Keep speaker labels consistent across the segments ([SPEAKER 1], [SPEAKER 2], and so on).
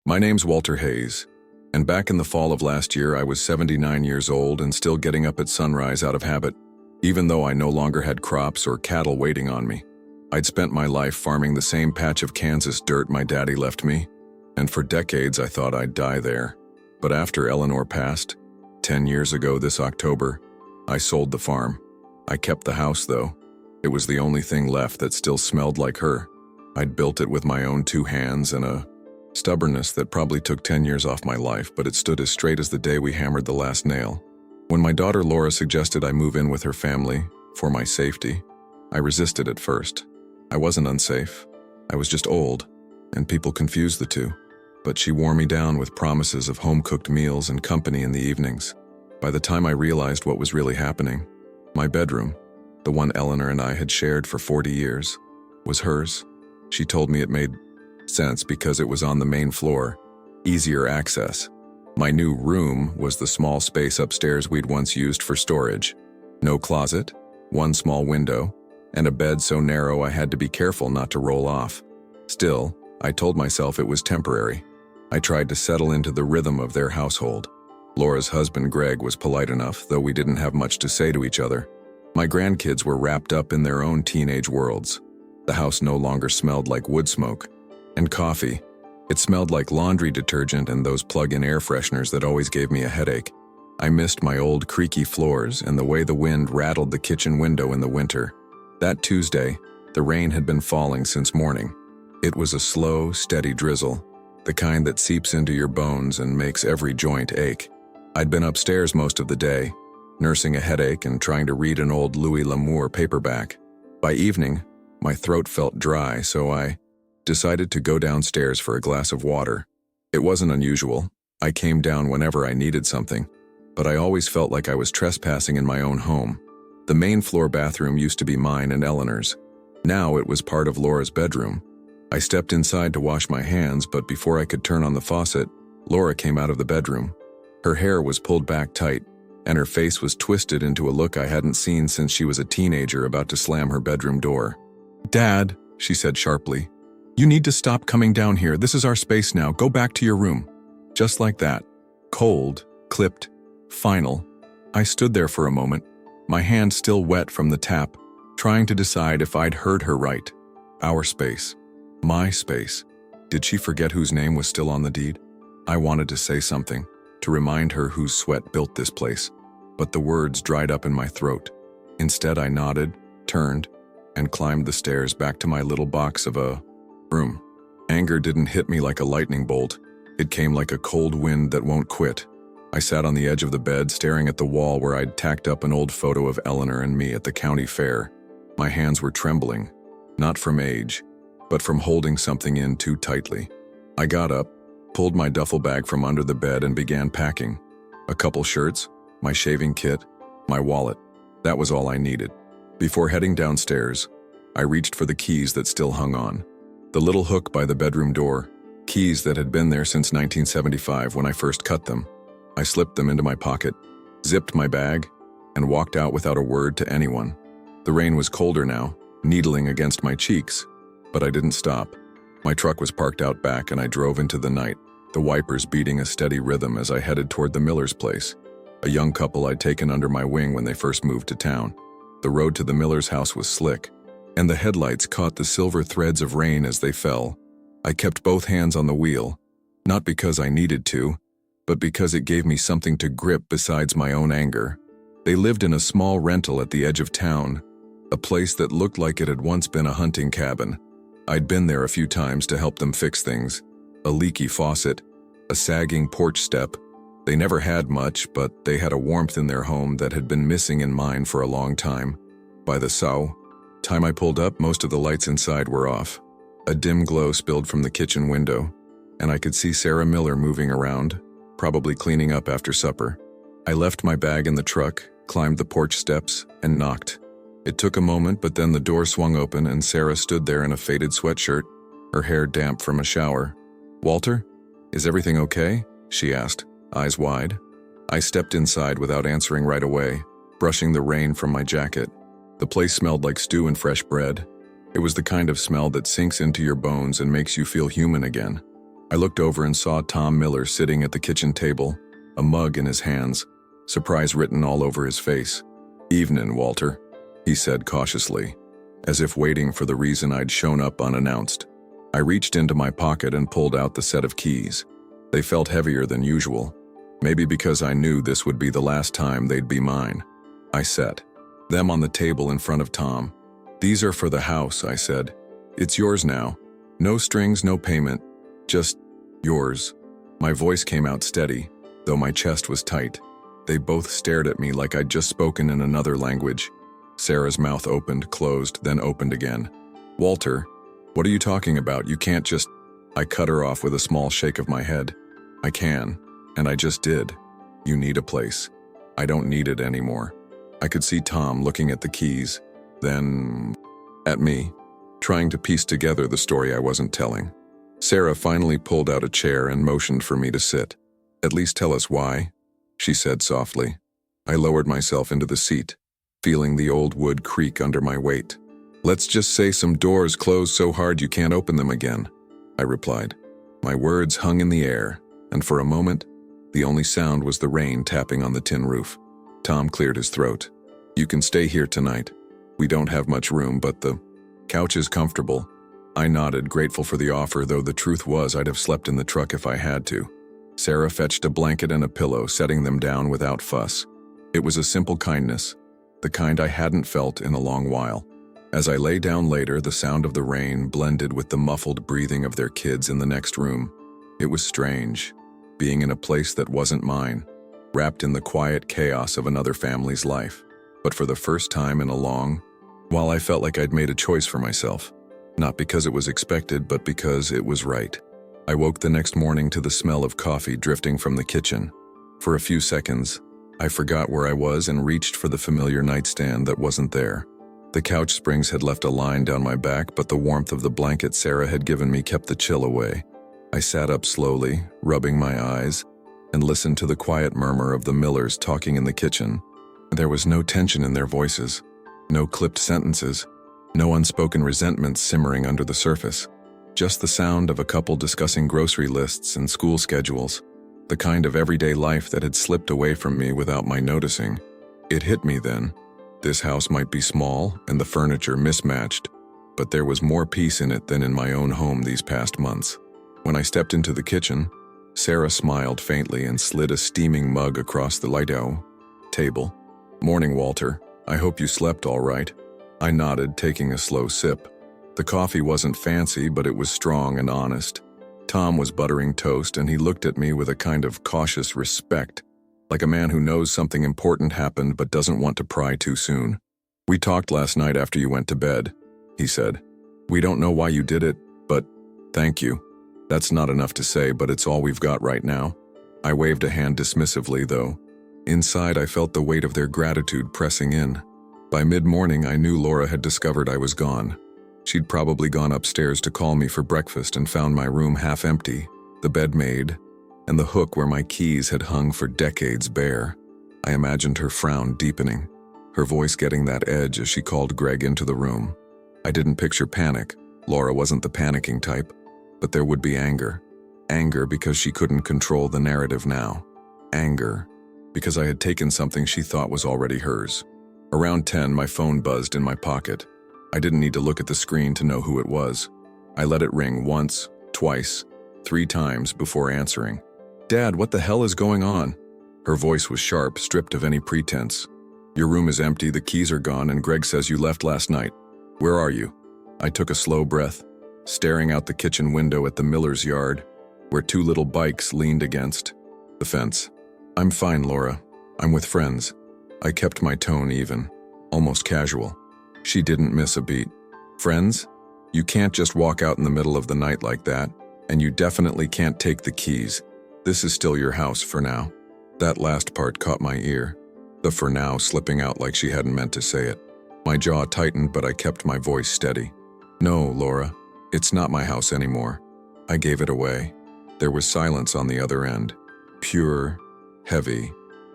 [SPEAKER 1] My name's Walter Hayes, and back in the fall of last year I was 79 years old and still getting up at sunrise out of habit, even though I no longer had crops or cattle waiting on me. I'd spent my life farming the same patch of Kansas dirt my daddy left me, and for decades I thought I'd die there. But after Eleanor passed, 10 years ago this October, I sold the farm. I kept the house though. It was the only thing left that still smelled like her. I'd built it with my own 2 hands and a stubbornness that probably took 10 years off my life, but it stood as straight as the day we hammered the last nail. When my daughter Laura suggested I move in with her family, for my safety, I resisted at first. I wasn't unsafe. I was just old, and people confused the two. But she wore me down with promises of home-cooked meals and company in the evenings. By the time I realized what was really happening, my bedroom, the one Eleanor and I had shared for 40 years, was hers. She told me it made sense because it was on the main floor, easier access. My new room was the small space upstairs we'd once used for storage. No closet, 1 small window, and a bed so narrow I had to be careful not to roll off. Still, I told myself it was temporary. I tried to settle into the rhythm of their household. Laura's husband Greg was polite enough, though we didn't have much to say to each other. My grandkids were wrapped up in their own teenage worlds. The house no longer smelled like wood smoke and coffee. It smelled like laundry detergent and those plug-in air fresheners that always gave me a headache. I missed my old creaky floors and the way the wind rattled the kitchen window in the winter. That Tuesday, the rain had been falling since morning. It was a slow, steady drizzle, the kind that seeps into your bones and makes every joint ache. I'd been upstairs most of the day, nursing a headache and trying to read an old Louis L'Amour paperback. By evening, my throat felt dry, so I decided to go downstairs for a glass of water. It wasn't unusual. I came down whenever I needed something, but I always felt like I was trespassing in my own home. The main floor bathroom used to be mine and Eleanor's. Now it was part of Laura's bedroom. I stepped inside to wash my hands, but before I could turn on the faucet, Laura came out of the bedroom. Her hair was pulled back tight, and her face was twisted into a look I hadn't seen since she was a teenager about to slam her bedroom door. "Dad," she said sharply, "you need to stop coming down here. This is our space now. Go back to your room." Just like that. Cold, clipped, final. I stood there for a moment, my hand still wet from the tap, trying to decide if I'd heard her right. Our space. My space. Did she forget whose name was still on the deed? I wanted to say something, to remind her whose sweat built this place, but the words dried up in my throat. Instead, I nodded, turned, and climbed the stairs back to my little box of a room. Anger didn't hit me like a lightning bolt. It came like a cold wind that won't quit. I sat on the edge of the bed, staring at the wall where I'd tacked up an old photo of Eleanor and me at the county fair. My hands were trembling, not from age, but from holding something in too tightly. I got up, pulled my duffel bag from under the bed and began packing. A couple shirts, my shaving kit, my wallet. That was all I needed. Before heading downstairs, I reached for the keys that still hung on. The little hook by the bedroom door, keys that had been there since 1975 when I first cut them. I slipped them into my pocket, zipped my bag, and walked out without a word to anyone. The rain was colder now, needling against my cheeks, but I didn't stop. My truck was parked out back and I drove into the night, the wipers beating a steady rhythm as I headed toward the Miller's place, a young couple I'd taken under my wing when they first moved to town. The road to the Miller's house was slick, and the headlights caught the silver threads of rain as they fell. I kept both hands on the wheel, not because I needed to, but because it gave me something to grip besides my own anger. They lived in a small rental at the edge of town, a place that looked like it had once been a hunting cabin. I'd been there a few times to help them fix things. A leaky faucet, a sagging porch step. They never had much, but they had a warmth in their home that had been missing in mine for a long time. By the time I pulled up, most of the lights inside were off. A dim glow spilled from the kitchen window, and I could see Sarah Miller moving around, probably cleaning up after supper. I left my bag in the truck, climbed the porch steps, and knocked. It took a moment, but then the door swung open and Sarah stood there in a faded sweatshirt, her hair damp from a shower. "Walter, is everything okay?" she asked, eyes wide. I stepped inside without answering right away, brushing the rain from my jacket. The place smelled like stew and fresh bread. It was the kind of smell that sinks into your bones and makes you feel human again. I looked over and saw Tom Miller sitting at the kitchen table, a mug in his hands, surprise written all over his face. "Evenin', Walter," he said cautiously, as if waiting for the reason I'd shown up unannounced. I reached into my pocket and pulled out the set of keys. They felt heavier than usual, maybe because I knew this would be the last time they'd be mine. I set them on the table in front of Tom. "These are for the house," I said. "It's yours now. No strings, no payment. Just yours." My voice came out steady, though my chest was tight. They both stared at me like I'd just spoken in another language. Sarah's mouth opened, closed, then opened again. "Walter, what are you talking about? You can't just—" I cut her off with a small shake of my head. "I can, and I just did. You need a place. I don't need it anymore." I could see Tom looking at the keys, then at me, trying to piece together the story I wasn't telling. Sarah finally pulled out a chair and motioned for me to sit. "At least tell us why," she said softly. I lowered myself into the seat, feeling the old wood creak under my weight. "Let's just say some doors closed so hard you can't open them again," I replied. My words hung in the air, and for a moment, the only sound was the rain tapping on the tin roof. Tom cleared his throat. "You can stay here tonight. We don't have much room, but the couch is comfortable." I nodded, grateful for the offer, though the truth was I'd have slept in the truck if I had to. Sarah fetched a blanket and a pillow, setting them down without fuss. It was a simple kindness, the kind I hadn't felt in a long while. As I lay down later, the sound of the rain blended with the muffled breathing of their kids in the next room. It was strange, being in a place that wasn't mine, wrapped in the quiet chaos of another family's life. But for the first time in a long while, I felt like I'd made a choice for myself. Not because it was expected, but because it was right. I woke the next morning to the smell of coffee drifting from the kitchen. For a few seconds, I forgot where I was and reached for the familiar nightstand that wasn't there. The couch springs had left a line down my back, but the warmth of the blanket Sarah had given me kept the chill away. I sat up slowly, rubbing my eyes, and listened to the quiet murmur of the Millers talking in the kitchen. There was no tension in their voices, no clipped sentences, no unspoken resentment simmering under the surface. Just the sound of a couple discussing grocery lists and school schedules, the kind of everyday life that had slipped away from me without my noticing. It hit me then. This house might be small and the furniture mismatched, but there was more peace in it than in my own home these past months. When I stepped into the kitchen, Sarah smiled faintly and slid a steaming mug across the lido table. "Morning, Walter. I hope you slept all right." I nodded, taking a slow sip. The coffee wasn't fancy, but it was strong and honest. Tom was buttering toast, and he looked at me with a kind of cautious respect, like a man who knows something important happened but doesn't want to pry too soon. "We talked last night after you went to bed," he said. "We don't know why you did it, but thank you. That's not enough to say, but it's all we've got right now." I waved a hand dismissively, though. Inside, I felt the weight of their gratitude pressing in. By mid-morning, I knew Laura had discovered I was gone. She'd probably gone upstairs to call me for breakfast and found my room half empty, the bed made, and the hook where my keys had hung for decades bare. I imagined her frown deepening, her voice getting that edge as she called Greg into the room. I didn't picture panic. Laura wasn't the panicking type, but there would be anger. Anger because she couldn't control the narrative now. Anger because I had taken something she thought was already hers. Around 10, my phone buzzed in my pocket. I didn't need to look at the screen to know who it was. I let it ring once, twice, 3 times before answering. "Dad, what the hell is going on?" Her voice was sharp, stripped of any pretense. "Your room is empty, the keys are gone, and Greg says you left last night. Where are you?" I took a slow breath, staring out the kitchen window at the Miller's yard, where 2 little bikes leaned against the fence. "I'm fine, Laura. I'm with friends." I kept my tone even, almost casual. She didn't miss a beat. "Friends? You can't just walk out in the middle of the night like that, and you definitely can't take the keys. This is still your house for now." That last part caught my ear, the "for now" slipping out like she hadn't meant to say it. My jaw tightened, but I kept my voice steady. "No, Laura, it's not my house anymore." I gave it away. There was silence on the other end. Pure, heavy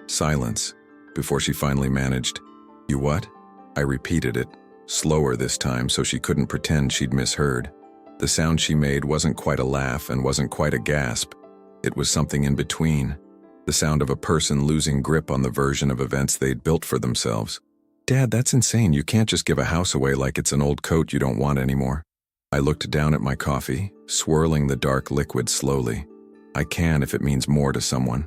[SPEAKER 1] silence, before she finally managed, "You what?" I repeated it, slower this time so she couldn't pretend she'd misheard. The sound she made wasn't quite a laugh and wasn't quite a gasp. It was something in between. The sound of a person losing grip on the version of events they'd built for themselves. "Dad, that's insane. You can't just give a house away like it's an old coat you don't want anymore." I looked down at my coffee, swirling the dark liquid slowly. "I can if it means more to someone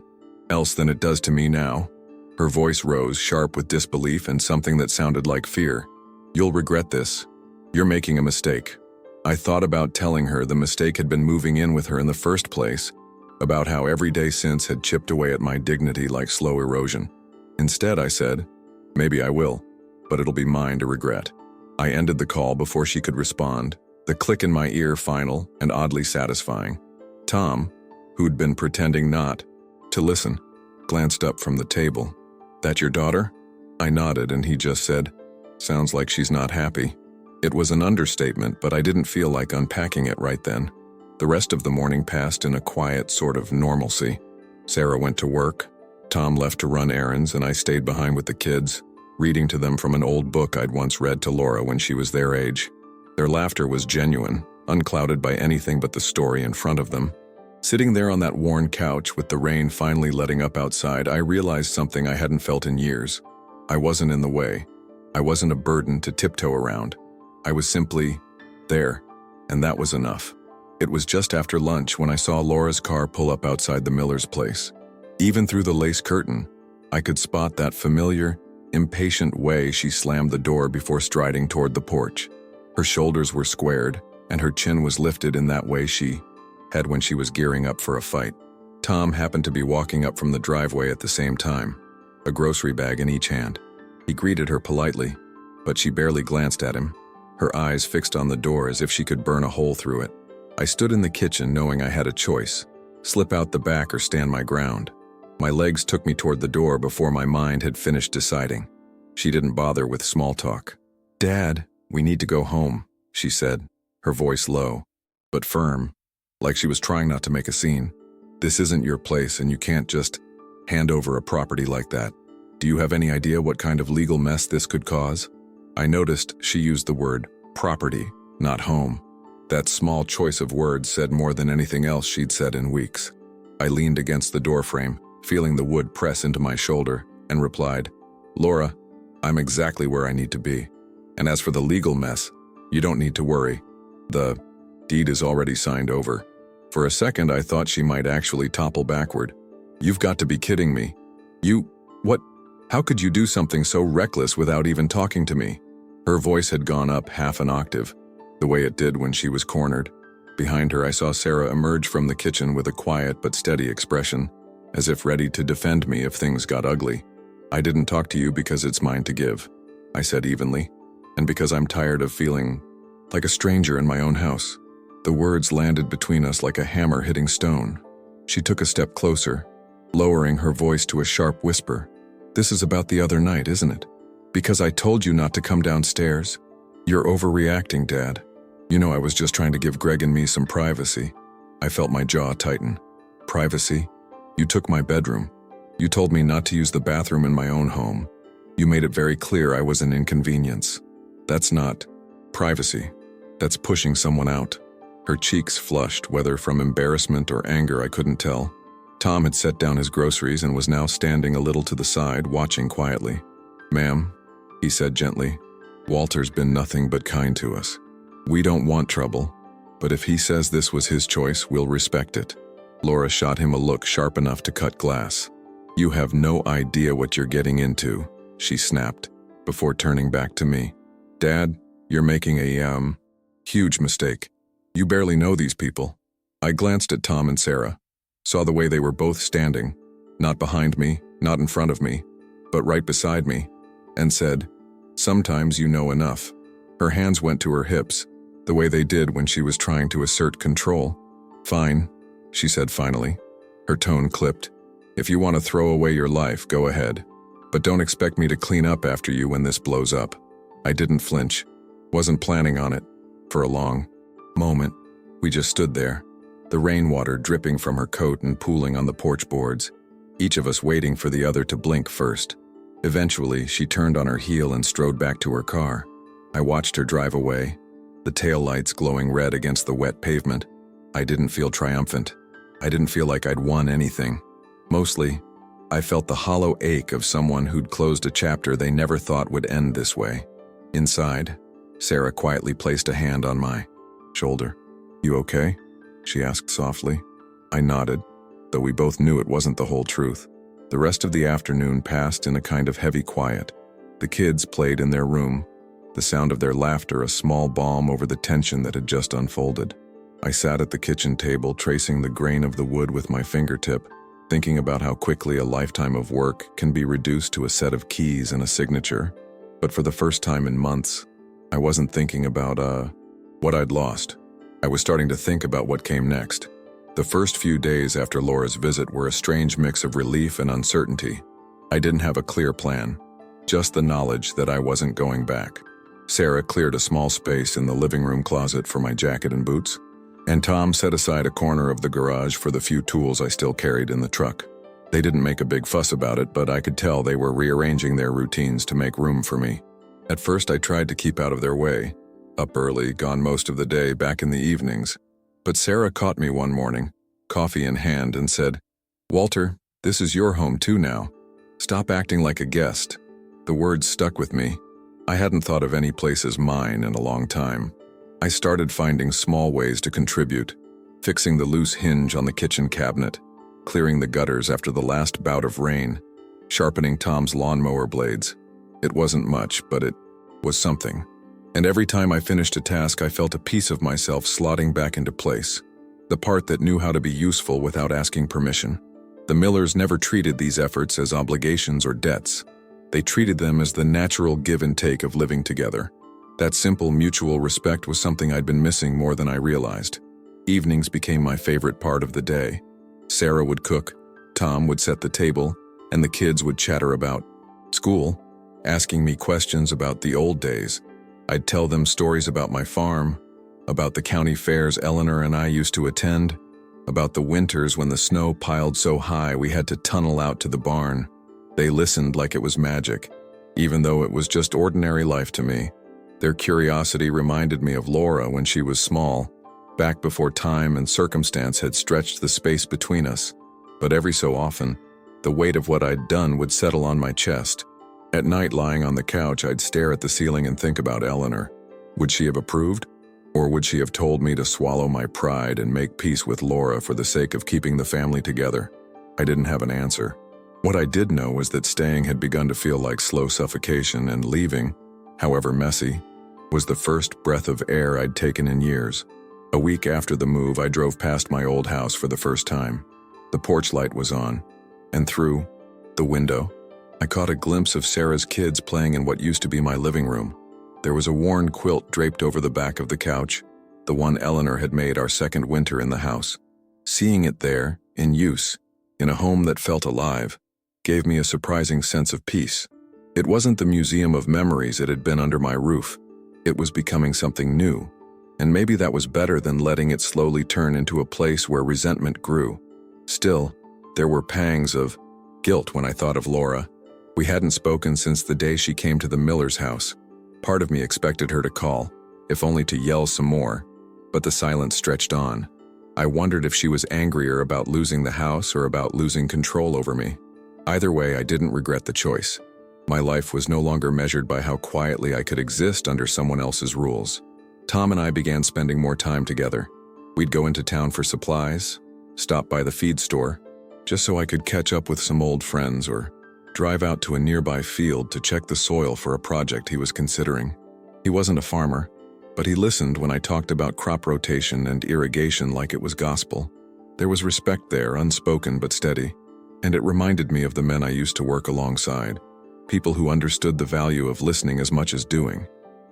[SPEAKER 1] else than it does to me now." Her voice rose, sharp with disbelief and something that sounded like fear. "You'll regret this. You're making a mistake." I thought about telling her the mistake had been moving in with her in the first place, about how every day since had chipped away at my dignity like slow erosion. Instead, I said, "Maybe I will, but it'll be mine to regret." I ended the call before she could respond, the click in my ear final and oddly satisfying. Tom, who'd been pretending not to listen, glanced up from the table. "That your daughter?" I nodded and he just said, "Sounds like she's not happy." It was an understatement, but I didn't feel like unpacking it right then. The rest of the morning passed in a quiet sort of normalcy. Sarah went to work, Tom left to run errands, and I stayed behind with the kids, reading to them from an old book I'd once read to Laura when she was their age. Their laughter was genuine, unclouded by anything but the story in front of them. Sitting there on that worn couch with the rain finally letting up outside, I realized something I hadn't felt in years. I wasn't in the way. I wasn't a burden to tiptoe around. I was simply there, and that was enough. It was just after lunch when I saw Laura's car pull up outside the Miller's place. Even through the lace curtain, I could spot that familiar, impatient way she slammed the door before striding toward the porch. Her shoulders were squared, and her chin was lifted in that way she had when she was gearing up for a fight. Tom happened to be walking up from the driveway at the same time, a grocery bag in each hand. He greeted her politely, but she barely glanced at him, her eyes fixed on the door as if she could burn a hole through it. I stood in the kitchen knowing I had a choice, slip out the back or stand my ground. My legs took me toward the door before my mind had finished deciding. She didn't bother with small talk. "Dad, we need to go home," she said, her voice low, but firm, like she was trying not to make a scene. "This isn't your place and you can't just hand over a property like that. Do you have any idea what kind of legal mess this could cause?" I noticed she used the word property, not home. That small choice of words said more than anything else she'd said in weeks. I leaned against the doorframe, feeling the wood press into my shoulder, and replied, "Laura, I'm exactly where I need to be. And as for the legal mess, you don't need to worry. The deed is already signed over." For a second, I thought she might actually topple backward. "You've got to be kidding me. What? How could you do something so reckless without even talking to me?" Her voice had gone up half an octave, the way it did when she was cornered. Behind her, I saw Sarah emerge from the kitchen with a quiet but steady expression, as if ready to defend me if things got ugly. "I didn't talk to you because it's mine to give," I said evenly, "and because I'm tired of feeling like a stranger in my own house." The words landed between us like a hammer hitting stone. She took a step closer, lowering her voice to a sharp whisper. "This is about the other night, isn't it? Because I told you not to come downstairs? You're overreacting, Dad. You know I was just trying to give Greg and me some privacy." I felt my jaw tighten. "Privacy? You took my bedroom. You told me not to use the bathroom in my own home. You made it very clear I was an inconvenience. That's not privacy. That's pushing someone out." Her cheeks flushed, whether from embarrassment or anger I couldn't tell. Tom had set down his groceries and was now standing a little to the side, watching quietly. "Ma'am," he said gently, "Walter's been nothing but kind to us. We don't want trouble, but if he says this was his choice, we'll respect it." Laura shot him a look sharp enough to cut glass. "You have no idea what you're getting into," she snapped, before turning back to me. "Dad, you're making a, huge mistake. You barely know these people." I glanced at Tom and Sarah, saw the way they were both standing, not behind me, not in front of me, but right beside me, and said, "Sometimes you know enough." Her hands went to her hips, the way they did when she was trying to assert control. "Fine," she said finally. Her tone clipped. "If you want to throw away your life, go ahead. But don't expect me to clean up after you when this blows up." I didn't flinch. Wasn't planning on it. For a long moment, we just stood there, the rainwater dripping from her coat and pooling on the porch boards, each of us waiting for the other to blink first. Eventually, she turned on her heel and strode back to her car. I watched her drive away, the taillights glowing red against the wet pavement. I didn't feel triumphant. I didn't feel like I'd won anything. Mostly, I felt the hollow ache of someone who'd closed a chapter they never thought would end this way. Inside, Sarah quietly placed a hand on my shoulder. "You okay?" she asked softly. I nodded, though we both knew it wasn't the whole truth. The rest of the afternoon passed in a kind of heavy quiet. The kids played in their room, the sound of their laughter a small balm over the tension that had just unfolded. I sat at the kitchen table, tracing the grain of the wood with my fingertip, thinking about how quickly a lifetime of work can be reduced to a set of keys and a signature. But for the first time in months, I wasn't thinking about, what I'd lost. I was starting to think about what came next. The first few days after Laura's visit were a strange mix of relief and uncertainty. I didn't have a clear plan, just the knowledge that I wasn't going back. Sarah cleared a small space in the living room closet for my jacket and boots, and Tom set aside a corner of the garage for the few tools I still carried in the truck. They didn't make a big fuss about it, but I could tell they were rearranging their routines to make room for me. At first, I tried to keep out of their way, up early, gone most of the day, back in the evenings. But Sarah caught me one morning, coffee in hand, and said, "Walter, this is your home too now. Stop acting like a guest." The words stuck with me. I hadn't thought of any place as mine in a long time. I started finding small ways to contribute, fixing the loose hinge on the kitchen cabinet, clearing the gutters after the last bout of rain, sharpening Tom's lawnmower blades. It wasn't much, but it was something. And every time I finished a task, I felt a piece of myself slotting back into place, the part that knew how to be useful without asking permission. The Millers never treated these efforts as obligations or debts. They treated them as the natural give and take of living together. That simple mutual respect was something I'd been missing more than I realized. Evenings became my favorite part of the day. Sarah would cook, Tom would set the table, and the kids would chatter about school, asking me questions about the old days. I'd tell them stories about my farm, about the county fairs Eleanor and I used to attend, about the winters when the snow piled so high we had to tunnel out to the barn. They listened like it was magic, even though it was just ordinary life to me. Their curiosity reminded me of Laura when she was small, back before time and circumstance had stretched the space between us. But every so often, the weight of what I'd done would settle on my chest. At night, lying on the couch, I'd stare at the ceiling and think about Eleanor. Would she have approved? Or would she have told me to swallow my pride and make peace with Laura for the sake of keeping the family together? I didn't have an answer. What I did know was that staying had begun to feel like slow suffocation, and leaving, however messy, was the first breath of air I'd taken in years. A week after the move, I drove past my old house for the first time. The porch light was on, and through the window, I caught a glimpse of Sarah's kids playing in what used to be my living room. There was a worn quilt draped over the back of the couch, the one Eleanor had made our second winter in the house. Seeing it there, in use, in a home that felt alive, gave me a surprising sense of peace. It wasn't the museum of memories it had been under my roof. It was becoming something new, and maybe that was better than letting it slowly turn into a place where resentment grew. Still, there were pangs of guilt when I thought of Laura. We hadn't spoken since the day she came to the Miller's house. Part of me expected her to call, if only to yell some more, but the silence stretched on. I wondered if she was angrier about losing the house or about losing control over me. Either way, I didn't regret the choice. My life was no longer measured by how quietly I could exist under someone else's rules. Tom and I began spending more time together. We'd go into town for supplies, stop by the feed store, just so I could catch up with some old friends, or drive out to a nearby field to check the soil for a project he was considering. He wasn't a farmer, but he listened when I talked about crop rotation and irrigation like it was gospel. There was respect there, unspoken but steady, and it reminded me of the men I used to work alongside, people who understood the value of listening as much as doing.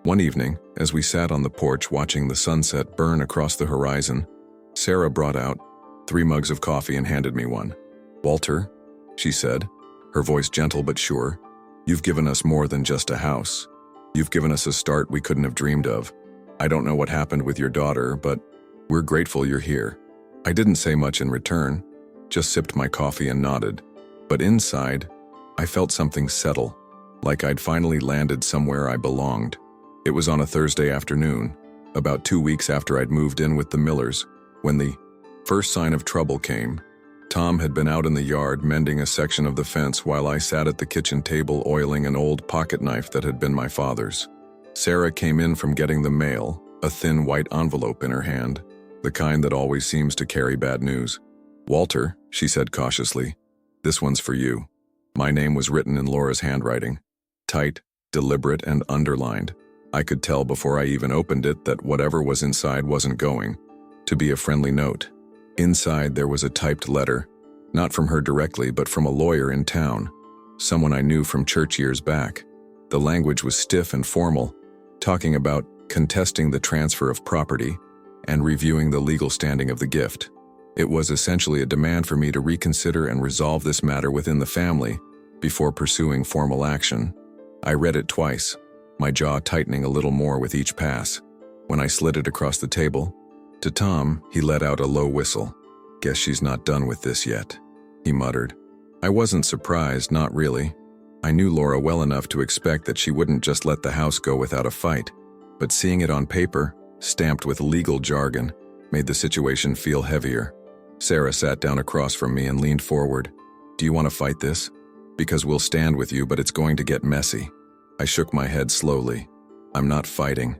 [SPEAKER 1] One evening, as we sat on the porch watching the sunset burn across the horizon, Sarah brought out 3 mugs of coffee and handed me one. "Walter," she said, her voice gentle but sure, "you've given us more than just a house. You've given us a start we couldn't have dreamed of. I don't know what happened with your daughter, but we're grateful you're here." I didn't say much in return, just sipped my coffee and nodded. But inside, I felt something settle, like I'd finally landed somewhere I belonged. It was on a Thursday afternoon. about 2 weeks after I'd moved in with the Millers, when the first sign of trouble came. Tom had been out in the yard mending a section of the fence while I sat at the kitchen table oiling an old pocket knife that had been my father's. Sarah came in from getting the mail, a thin white envelope in her hand, the kind that always seems to carry bad news. "Walter," she said cautiously, "this one's for you." My name was written in Laura's handwriting, tight, deliberate, and underlined. I could tell before I even opened it that whatever was inside wasn't going to be a friendly note. Inside there was a typed letter, not from her directly but from a lawyer in town, someone I knew from church years back. The language was stiff and formal, talking about contesting the transfer of property and reviewing the legal standing of the gift. It was essentially a demand for me to reconsider and resolve this matter within the family before pursuing formal action. I read it twice, my jaw tightening a little more with each pass. When I slid it across the table, to Tom, he let out a low whistle. "Guess she's not done with this yet," he muttered. I wasn't surprised, not really. I knew Laura well enough to expect that she wouldn't just let the house go without a fight, but seeing it on paper, stamped with legal jargon, made the situation feel heavier. Sarah sat down across from me and leaned forward. "Do you want to fight this? Because we'll stand with you, but it's going to get messy." I shook my head slowly. "I'm not fighting.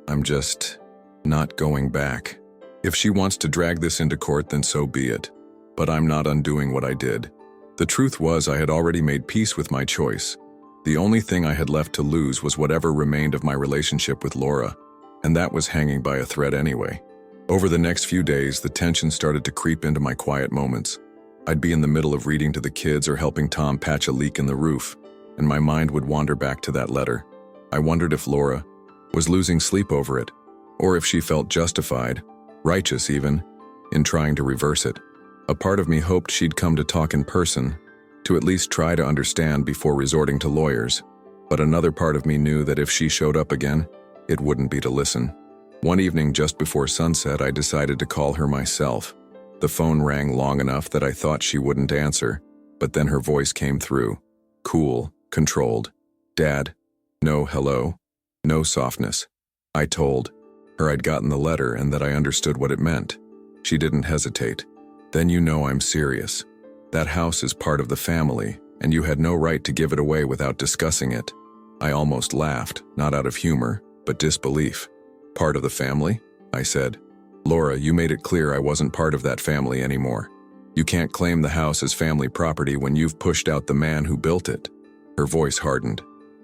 [SPEAKER 1] I'm just not going back. If she wants to drag this into court, then so be it. But I'm not undoing what I did." The truth was I had already made peace with my choice. The only thing I had left to lose was whatever remained of my relationship with Laura, and that was hanging by a thread anyway. Over the next few days, the tension started to creep into my quiet moments. I'd be in the middle of reading to the kids or helping Tom patch a leak in the roof, and my mind would wander back to that letter. I wondered if Laura was losing sleep over it, or if she felt justified, righteous even, in trying to reverse it. A part of me hoped she'd come to talk in person, to at least try to understand before resorting to lawyers, but another part of me knew that if she showed up again, it wouldn't be to listen. One evening just before sunset, I decided to call her myself. The phone rang long enough that I thought she wouldn't answer, but then her voice came through. Cool, controlled. "Dad." No hello, no softness. I told her I'd gotten the letter and that I understood what it meant. She didn't hesitate. "Then you know I'm serious. That house is part of the family, and you had no right to give it away without discussing it." I almost laughed, not out of humor, but disbelief. "Part of the family?" I said. "Laura, you made it clear I wasn't part of that family anymore. You can't claim the house as family property when you've pushed out the man who built it." Her voice hardened.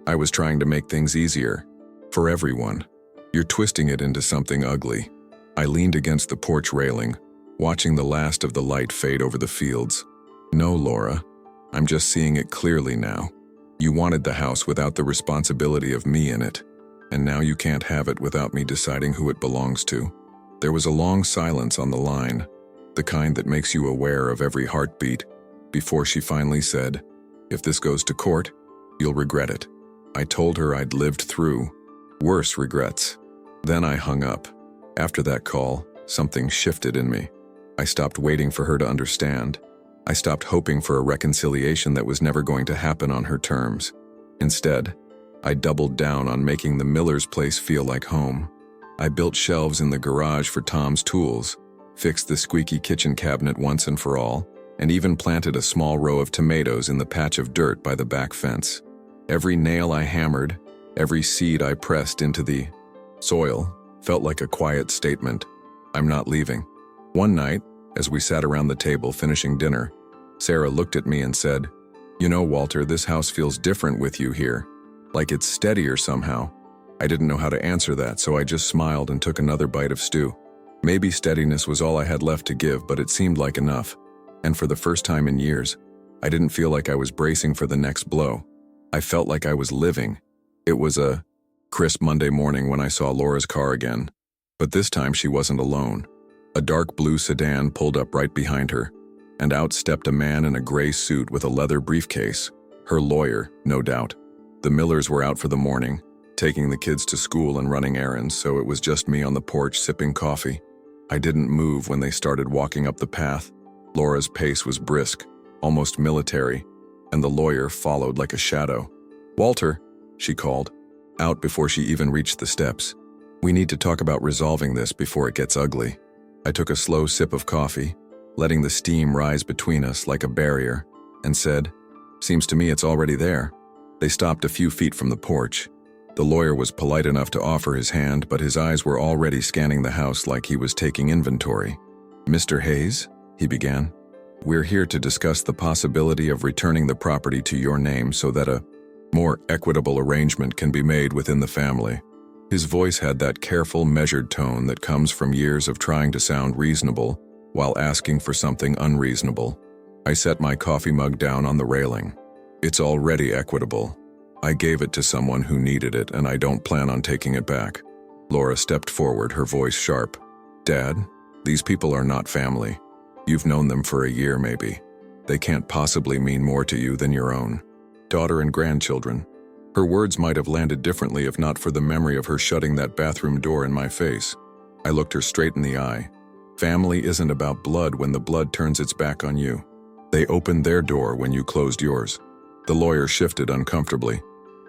[SPEAKER 1] "I was trying to make things easier. For everyone. You're twisting it into something ugly." I leaned against the porch railing, watching the last of the light fade over the fields. "No, Laura. I'm just seeing it clearly now. You wanted the house without the responsibility of me in it, and now you can't have it without me deciding who it belongs to." There was a long silence on the line, the kind that makes you aware of every heartbeat, before she finally said, "If this goes to court, you'll regret it." I told her I'd lived through worse regrets. Then I hung up. After that call, something shifted in me. I stopped waiting for her to understand. I stopped hoping for a reconciliation that was never going to happen on her terms. Instead, I doubled down on making the Millers' place feel like home. I built shelves in the garage for Tom's tools, fixed the squeaky kitchen cabinet once and for all, and even planted a small row of tomatoes in the patch of dirt by the back fence. Every nail I hammered, every seed I pressed into the soil, felt like a quiet statement. I'm not leaving. One night, as we sat around the table finishing dinner, Sarah looked at me and said, "You know, Walter, this house feels different with you here. Like it's steadier somehow." I didn't know how to answer that, so I just smiled and took another bite of stew. Maybe steadiness was all I had left to give, but it seemed like enough. And for the first time in years, I didn't feel like I was bracing for the next blow. I felt like I was living. It was a crisp Monday morning when I saw Laura's car again. But this time she wasn't alone. A dark blue sedan pulled up right behind her, and out stepped a man in a gray suit with a leather briefcase. Her lawyer, no doubt. The Millers were out for the morning, taking the kids to school and running errands, so it was just me on the porch sipping coffee. I didn't move when they started walking up the path. Laura's pace was brisk, almost military, and the lawyer followed like a shadow. "Walter," she called, out before she even reached the steps. We need to talk about resolving this before it gets ugly. I took a slow sip of coffee, letting the steam rise between us like a barrier, and said, "Seems to me it's already there." They stopped a few feet from the porch. The lawyer was polite enough to offer his hand, but his eyes were already scanning the house like he was taking inventory. "Mr. Hayes," he began, "we're here to discuss the possibility of returning the property to your name so that a more equitable arrangement can be made within the family." His voice had that careful, measured tone that comes from years of trying to sound reasonable while asking for something unreasonable. I set my coffee mug down on the railing. "It's already equitable. I gave it to someone who needed it, and I don't plan on taking it back." Laura stepped forward, her voice sharp. "Dad, these people are not family. You've known them for a year, maybe. They can't possibly mean more to you than your own daughter and grandchildren." Her words might have landed differently if not for the memory of her shutting that bathroom door in my face. I looked her straight in the eye. Family isn't about blood when the blood turns its back on you. They opened their door when you closed yours. The lawyer shifted uncomfortably,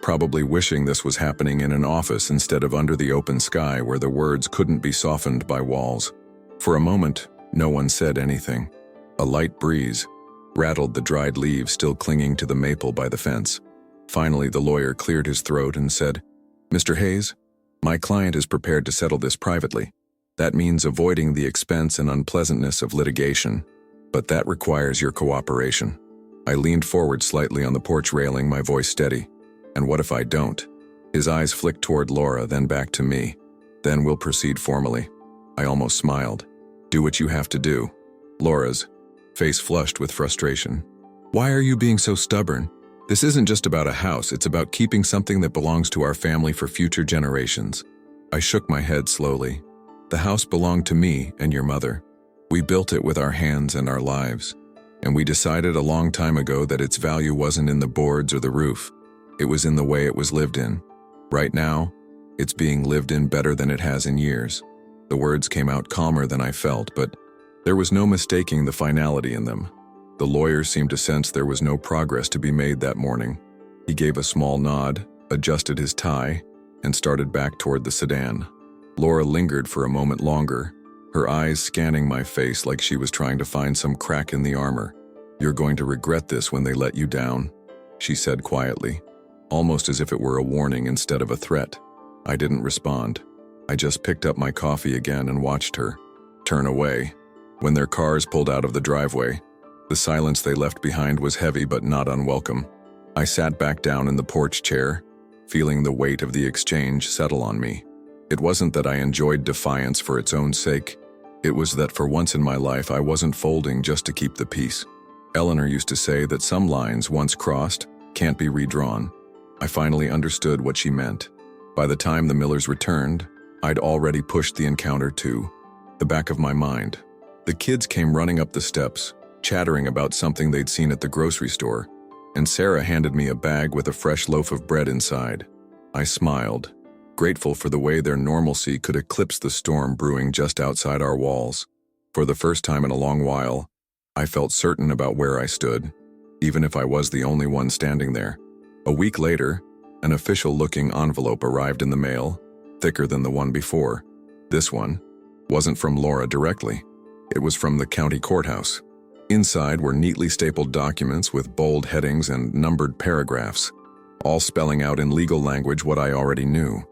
[SPEAKER 1] probably wishing this was happening in an office instead of under the open sky where the words couldn't be softened by walls. For a moment, no one said anything. A light breeze rattled the dried leaves still clinging to the maple by the fence. Finally, the lawyer cleared his throat and said, "Mr. Hayes, my client is prepared to settle this privately. That means avoiding the expense and unpleasantness of litigation, but that requires your cooperation." I leaned forward slightly on the porch railing, my voice steady. "And what if I don't?" His eyes flicked toward Laura, then back to me. "Then we'll proceed formally." I almost smiled. "Do what you have to do." Laura's face flushed with frustration. "Why are you being so stubborn? This isn't just about a house, it's about keeping something that belongs to our family for future generations." I shook my head slowly. "The house belonged to me and your mother. We built it with our hands and our lives. And we decided a long time ago that its value wasn't in the boards or the roof. It was in the way it was lived in. Right now, it's being lived in better than it has in years." The words came out calmer than I felt, but there was no mistaking the finality in them. The lawyer seemed to sense there was no progress to be made that morning. He gave a small nod, adjusted his tie, and started back toward the sedan. Laura lingered for a moment longer, her eyes scanning my face like she was trying to find some crack in the armor. "You're going to regret this when they let you down," she said quietly, almost as if it were a warning instead of a threat. I didn't respond. I just picked up my coffee again and watched her turn away. When their cars pulled out of the driveway, the silence they left behind was heavy but not unwelcome. I sat back down in the porch chair, feeling the weight of the exchange settle on me. It wasn't that I enjoyed defiance for its own sake. It was that for once in my life I wasn't folding just to keep the peace. Eleanor used to say that some lines, once crossed, can't be redrawn. I finally understood what she meant. By the time the Millers returned, I'd already pushed the encounter to the back of my mind. The kids came running up the steps, chattering about something they'd seen at the grocery store, and Sarah handed me a bag with a fresh loaf of bread inside. I smiled, grateful for the way their normalcy could eclipse the storm brewing just outside our walls. For the first time in a long while, I felt certain about where I stood, even if I was the only one standing there. A week later, an official-looking envelope arrived in the mail, thicker than the one before. This one wasn't from Laura directly. It was from the county courthouse. Inside were neatly stapled documents with bold headings and numbered paragraphs, all spelling out in legal language what I already knew.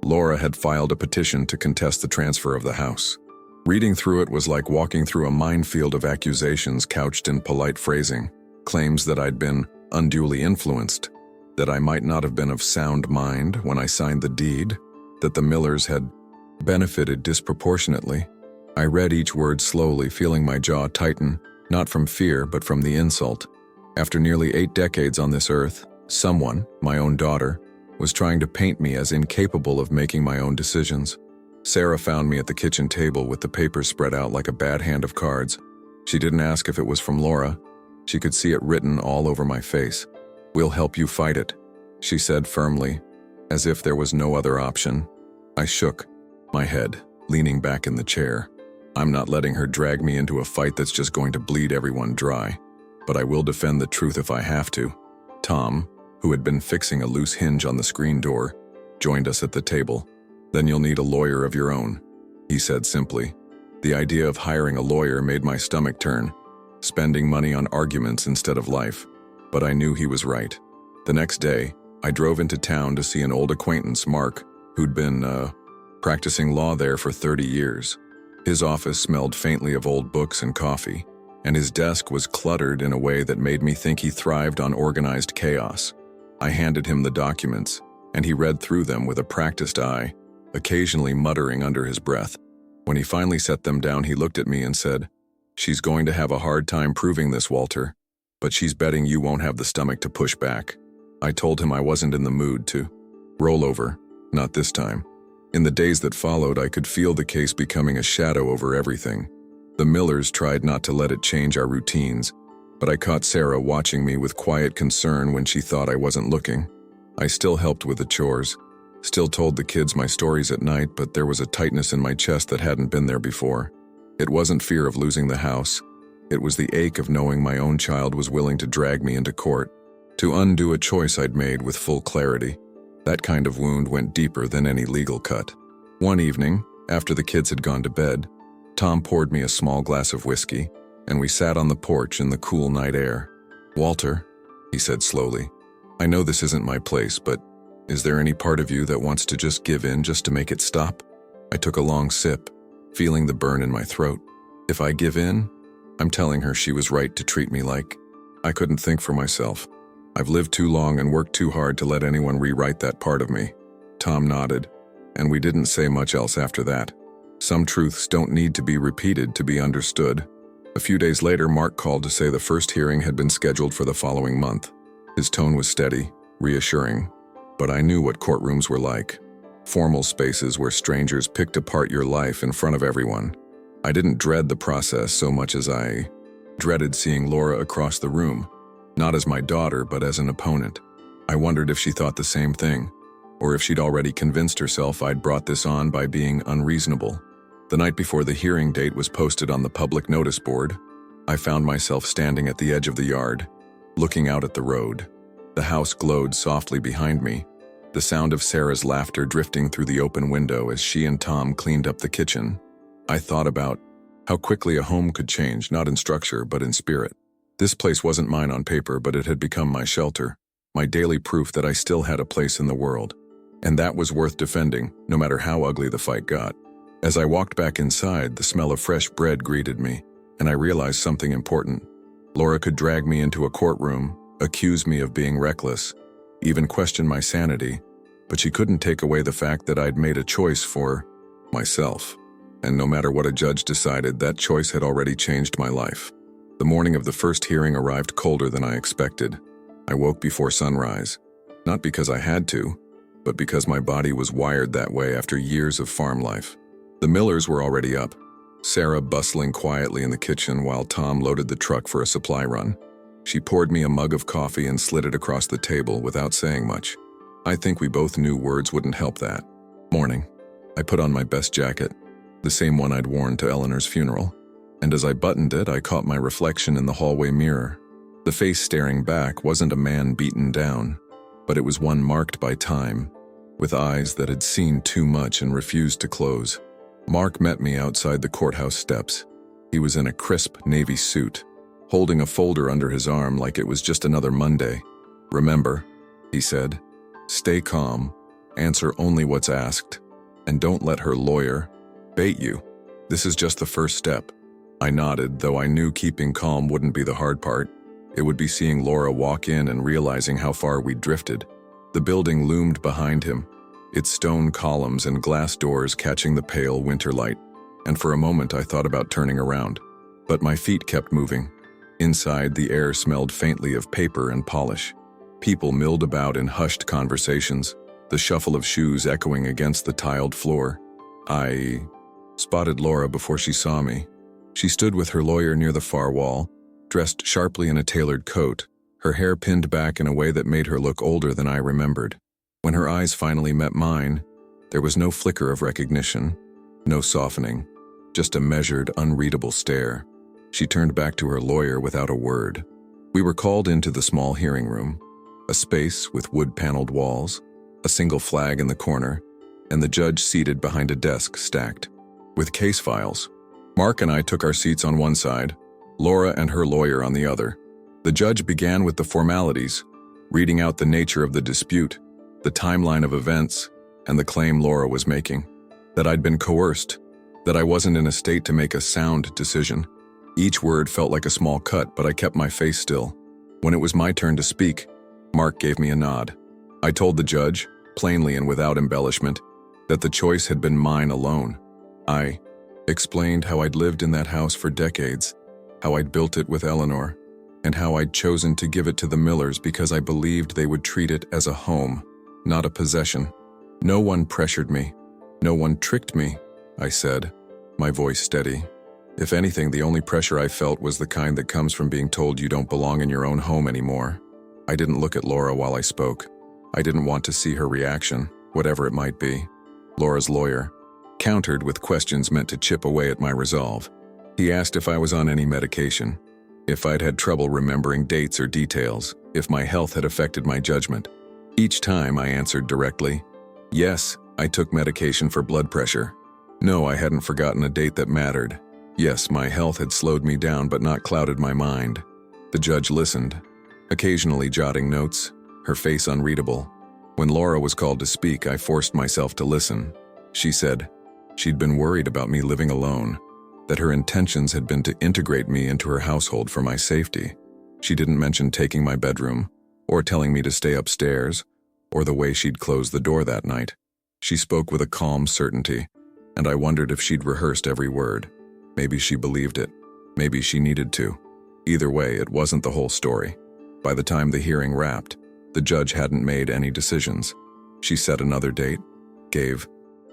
[SPEAKER 1] Laura had filed a petition to contest the transfer of the house. Reading through it was like walking through a minefield of accusations couched in polite phrasing, claims that I'd been unduly influenced, that I might not have been of sound mind when I signed the deed, that the Millers had benefited disproportionately. I read each word slowly, feeling my jaw tighten, not from fear but from the insult. After nearly 8 decades on this earth, someone, my own daughter, was trying to paint me as incapable of making my own decisions. Sarah found me at the kitchen table with the papers spread out like a bad hand of cards. She didn't ask if it was from Laura. She could see it written all over my face. "We'll help you fight it," she said firmly, as if there was no other option. I shook my head, leaning back in the chair. I'm not letting her drag me into a fight that's just going to bleed everyone dry, but I will defend the truth if I have to. Tom, who had been fixing a loose hinge on the screen door, joined us at the table. Then you'll need a lawyer of your own, he said simply. The idea of hiring a lawyer made my stomach turn, spending money on arguments instead of life. But I knew he was right. The next day, I drove into town to see an old acquaintance, Mark, who'd been, practicing law there for 30 years. His office smelled faintly of old books and coffee, and his desk was cluttered in a way that made me think he thrived on organized chaos. I handed him the documents, and he read through them with a practiced eye, occasionally muttering under his breath. When he finally set them down, he looked at me and said, "She's going to have a hard time proving this, Walter, but she's betting you won't have the stomach to push back." I told him I wasn't in the mood to roll over, not this time. In the days that followed, I could feel the case becoming a shadow over everything. The Millers tried not to let it change our routines, but I caught Sarah watching me with quiet concern when she thought I wasn't looking. I still helped with the chores, still told the kids my stories at night, but there was a tightness in my chest that hadn't been there before. It wasn't fear of losing the house. It was the ache of knowing my own child was willing to drag me into court, to undo a choice I'd made with full clarity. That kind of wound went deeper than any legal cut. One evening, after the kids had gone to bed, Tom poured me a small glass of whiskey, and we sat on the porch in the cool night air. "Walter," he said slowly, "I know this isn't my place, but is there any part of you that wants to just give in just to make it stop?" I took a long sip, feeling the burn in my throat. If I give in, I'm telling her she was right to treat me like I couldn't think for myself. I've lived too long and worked too hard to let anyone rewrite that part of me. Tom nodded, and we didn't say much else after that. Some truths don't need to be repeated to be understood. A few days later, Mark called to say the first hearing had been scheduled for the following month. His tone was steady, reassuring, but I knew what courtrooms were like. Formal spaces where strangers picked apart your life in front of everyone. I didn't dread the process so much as I dreaded seeing Laura across the room. Not as my daughter, but as an opponent. I wondered if she thought the same thing, or if she'd already convinced herself I'd brought this on by being unreasonable. The night before the hearing date was posted on the public notice board, I found myself standing at the edge of the yard, looking out at the road. The house glowed softly behind me, the sound of Sarah's laughter drifting through the open window as she and Tom cleaned up the kitchen. I thought about how quickly a home could change, not in structure, but in spirit. This place wasn't mine on paper, but it had become my shelter, my daily proof that I still had a place in the world. And that was worth defending, no matter how ugly the fight got. As I walked back inside, the smell of fresh bread greeted me, and I realized something important. Laura could drag me into a courtroom, accuse me of being reckless, even question my sanity, but she couldn't take away the fact that I'd made a choice for myself. And no matter what a judge decided, that choice had already changed my life. The morning of the first hearing arrived colder than I expected. I woke before sunrise, not because I had to, but because my body was wired that way after years of farm life. The Millers were already up, Sarah bustling quietly in the kitchen while Tom loaded the truck for a supply run. She poured me a mug of coffee and slid it across the table without saying much. I think we both knew words wouldn't help that morning. I put on my best jacket, the same one I'd worn to Eleanor's funeral, and as I buttoned it, I caught my reflection in the hallway mirror. The face staring back wasn't a man beaten down, but it was one marked by time, with eyes that had seen too much and refused to close. Mark met me outside the courthouse steps. He was in a crisp navy suit, holding a folder under his arm like it was just another Monday. "Remember," he said, "stay calm, answer only what's asked, and don't let her lawyer bait you. This is just the first step." I nodded, though I knew keeping calm wouldn't be the hard part. It would be seeing Laura walk in and realizing how far we'd drifted. The building loomed behind him, its stone columns and glass doors catching the pale winter light, and for a moment I thought about turning around. But my feet kept moving. Inside, the air smelled faintly of paper and polish. People milled about in hushed conversations, the shuffle of shoes echoing against the tiled floor. I spotted Laura before she saw me. She stood with her lawyer near the far wall, dressed sharply in a tailored coat, her hair pinned back in a way that made her look older than I remembered. When her eyes finally met mine, there was no flicker of recognition, no softening, just a measured, unreadable stare. She turned back to her lawyer without a word. We were called into the small hearing room, a space with wood-paneled walls, a single flag in the corner, and the judge seated behind a desk stacked with case files. Mark and I took our seats on one side, Laura and her lawyer on the other. The judge began with the formalities, reading out the nature of the dispute, the timeline of events, and the claim Laura was making, that I'd been coerced, that I wasn't in a state to make a sound decision. Each word felt like a small cut, but I kept my face still. When it was my turn to speak, Mark gave me a nod. I told the judge, plainly and without embellishment, that the choice had been mine alone. I explained how I'd lived in that house for decades, how I'd built it with Eleanor, and how I'd chosen to give it to the Millers because I believed they would treat it as a home, not a possession. No one pressured me. No one tricked me, I said, my voice steady. If anything, the only pressure I felt was the kind that comes from being told you don't belong in your own home anymore. I didn't look at Laura while I spoke. I didn't want to see her reaction, whatever it might be. Laura's lawyer countered with questions meant to chip away at my resolve. He asked if I was on any medication, if I'd had trouble remembering dates or details, if my health had affected my judgment. Each time I answered directly, yes, I took medication for blood pressure. No, I hadn't forgotten a date that mattered. Yes, my health had slowed me down but not clouded my mind. The judge listened, occasionally jotting notes, her face unreadable. When Laura was called to speak, I forced myself to listen. She said she'd been worried about me living alone, that her intentions had been to integrate me into her household for my safety. She didn't mention taking my bedroom, or telling me to stay upstairs, or the way she'd closed the door that night. She spoke with a calm certainty, and I wondered if she'd rehearsed every word. Maybe she believed it. Maybe she needed to. Either way, it wasn't the whole story. By the time the hearing wrapped, the judge hadn't made any decisions. She set another date, gave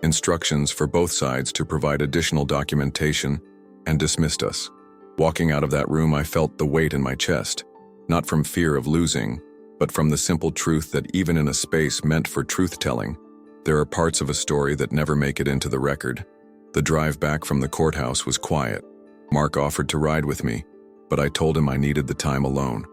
[SPEAKER 1] instructions for both sides to provide additional documentation, and dismissed us. Walking out of that room, I felt the weight in my chest, not from fear of losing, but from the simple truth that even in a space meant for truth-telling, there are parts of a story that never make it into the record. The drive back from the courthouse was quiet. Mark offered to ride with me, but I told him I needed the time alone.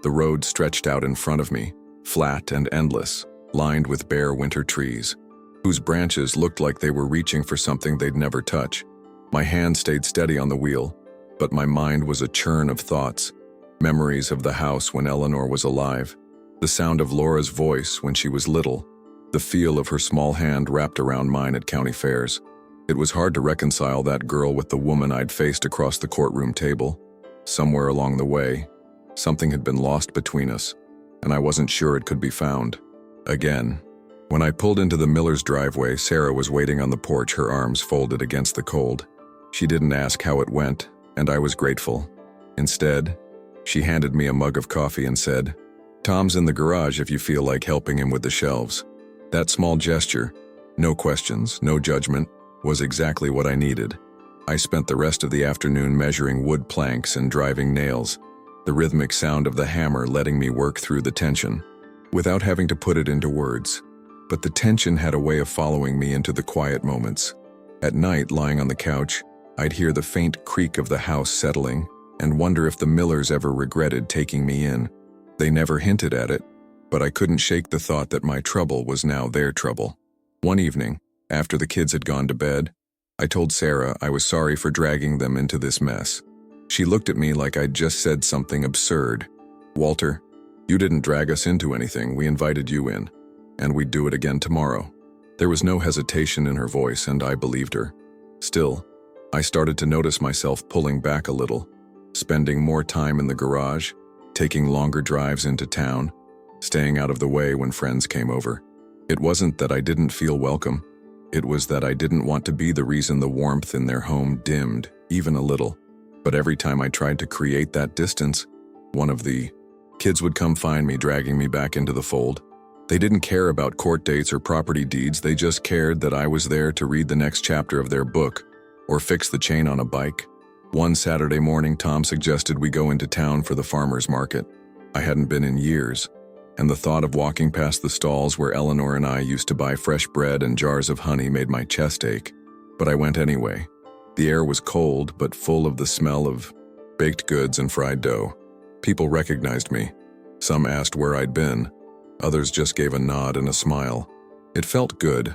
[SPEAKER 1] The road stretched out in front of me, flat and endless, lined with bare winter trees, whose branches looked like they were reaching for something they'd never touch. My hand stayed steady on the wheel, but my mind was a churn of thoughts, memories of the house when Eleanor was alive, the sound of Laura's voice when she was little, the feel of her small hand wrapped around mine at county fairs. It was hard to reconcile that girl with the woman I'd faced across the courtroom table. Somewhere along the way, something had been lost between us, and I wasn't sure it could be found again. When I pulled into the Miller's driveway, Sarah was waiting on the porch, her arms folded against the cold. She didn't ask how it went, and I was grateful. Instead, she handed me a mug of coffee and said, "Tom's in the garage if you feel like helping him with the shelves." That small gesture, no questions, no judgment, was exactly what I needed. I spent the rest of the afternoon measuring wood planks and driving nails, the rhythmic sound of the hammer letting me work through the tension, without having to put it into words. But the tension had a way of following me into the quiet moments. At night, lying on the couch, I'd hear the faint creak of the house settling and wonder if the Millers ever regretted taking me in. They never hinted at it, but I couldn't shake the thought that my trouble was now their trouble. One evening, after the kids had gone to bed, I told Sarah I was sorry for dragging them into this mess. She looked at me like I'd just said something absurd. "Walter, you didn't drag us into anything, we invited you in, and we'd do it again tomorrow." There was no hesitation in her voice, and I believed her. Still, I started to notice myself pulling back a little, spending more time in the garage, taking longer drives into town, staying out of the way when friends came over. It wasn't that I didn't feel welcome. It was that I didn't want to be the reason the warmth in their home dimmed, even a little. But every time I tried to create that distance, one of the kids would come find me, dragging me back into the fold. They didn't care about court dates or property deeds, they just cared that I was there to read the next chapter of their book, or fix the chain on a bike. One Saturday morning, Tom suggested we go into town for the farmer's market. I hadn't been in years, and the thought of walking past the stalls where Eleanor and I used to buy fresh bread and jars of honey made my chest ache. But I went anyway. The air was cold, but full of the smell of baked goods and fried dough. People recognized me. Some asked where I'd been. Others just gave a nod and a smile. It felt good,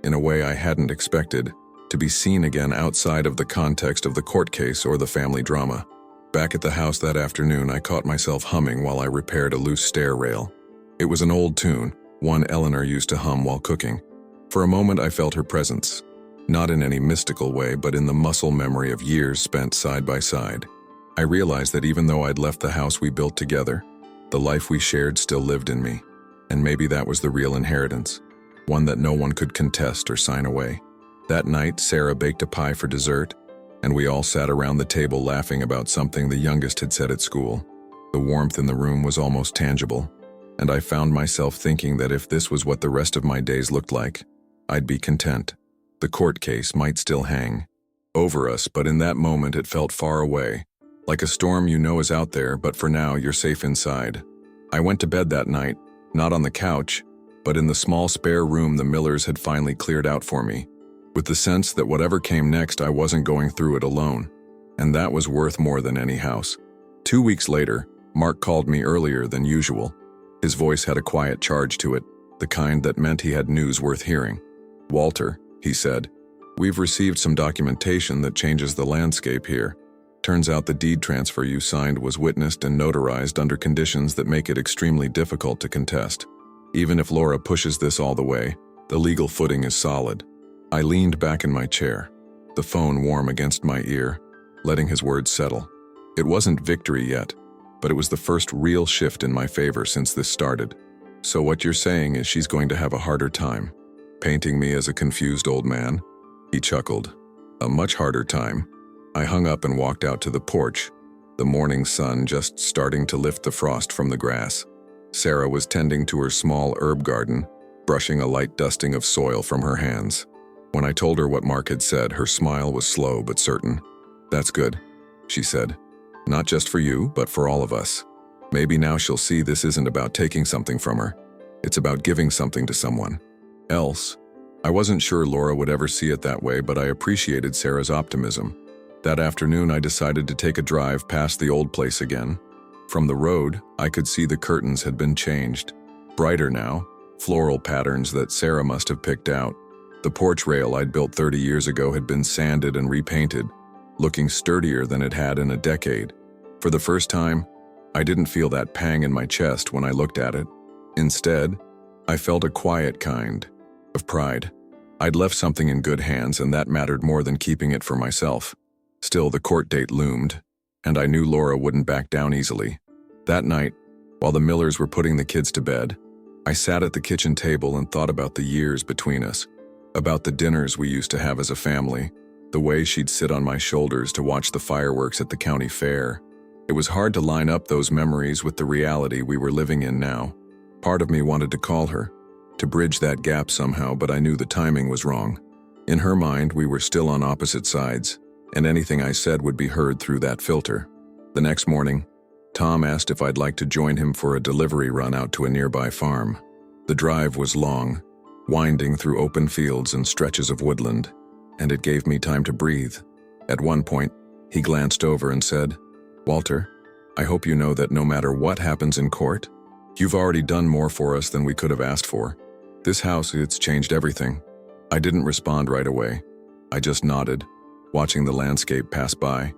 [SPEAKER 1] in a way I hadn't expected, to be seen again outside of the context of the court case or the family drama. Back at the house that afternoon, I caught myself humming while I repaired a loose stair rail. It was an old tune, one Eleanor used to hum while cooking. For a moment I felt her presence, not in any mystical way, but in the muscle memory of years spent side by side. I realized that even though I'd left the house we built together, the life we shared still lived in me. And maybe that was the real inheritance, one that no one could contest or sign away. That night, Sarah baked a pie for dessert, and we all sat around the table laughing about something the youngest had said at school. The warmth in the room was almost tangible, and I found myself thinking that if this was what the rest of my days looked like, I'd be content. The court case might still hang over us, but in that moment it felt far away, like a storm you know is out there, but for now you're safe inside. I went to bed that night, not on the couch, but in the small spare room the Millers had finally cleared out for me, with the sense that whatever came next I wasn't going through it alone, and that was worth more than any house. 2 weeks later, Mark called me earlier than usual. His voice had a quiet charge to it, the kind that meant he had news worth hearing. "Walter," he said, "we've received some documentation that changes the landscape here. Turns out the deed transfer you signed was witnessed and notarized under conditions that make it extremely difficult to contest. Even if Laura pushes this all the way, the legal footing is solid." I leaned back in my chair, the phone warm against my ear, letting his words settle. It wasn't victory yet, but it was the first real shift in my favor since this started. "So what you're saying is she's going to have a harder time, painting me as a confused old man?" He chuckled. "A much harder time." I hung up and walked out to the porch, the morning sun just starting to lift the frost from the grass. Sarah was tending to her small herb garden, brushing a light dusting of soil from her hands. When I told her what Mark had said, her smile was slow but certain. "That's good," she said. "Not just for you, but for all of us. Maybe now she'll see this isn't about taking something from her. It's about giving something to someone else." I wasn't sure Laura would ever see it that way, but I appreciated Sarah's optimism. That afternoon, I decided to take a drive past the old place again. From the road, I could see the curtains had been changed. Brighter now, floral patterns that Sarah must have picked out. The porch rail I'd built 30 years ago had been sanded and repainted, looking sturdier than it had in a decade. For the first time, I didn't feel that pang in my chest when I looked at it. Instead, I felt a quiet kind of pride. I'd left something in good hands, and that mattered more than keeping it for myself. Still, the court date loomed, and I knew Laura wouldn't back down easily. That night, while the Millers were putting the kids to bed, I sat at the kitchen table and thought about the years between us, about the dinners we used to have as a family, the way she'd sit on my shoulders to watch the fireworks at the county fair. It was hard to line up those memories with the reality we were living in now. Part of me wanted to call her, to bridge that gap somehow, but I knew the timing was wrong. In her mind, we were still on opposite sides, and anything I said would be heard through that filter. The next morning, Tom asked if I'd like to join him for a delivery run out to a nearby farm. The drive was long, winding through open fields and stretches of woodland, and it gave me time to breathe. At one point, he glanced over and said, "Walter, I hope you know that no matter what happens in court, you've already done more for us than we could have asked for. This house, it's changed everything." I didn't respond right away. I just nodded, watching the landscape pass by,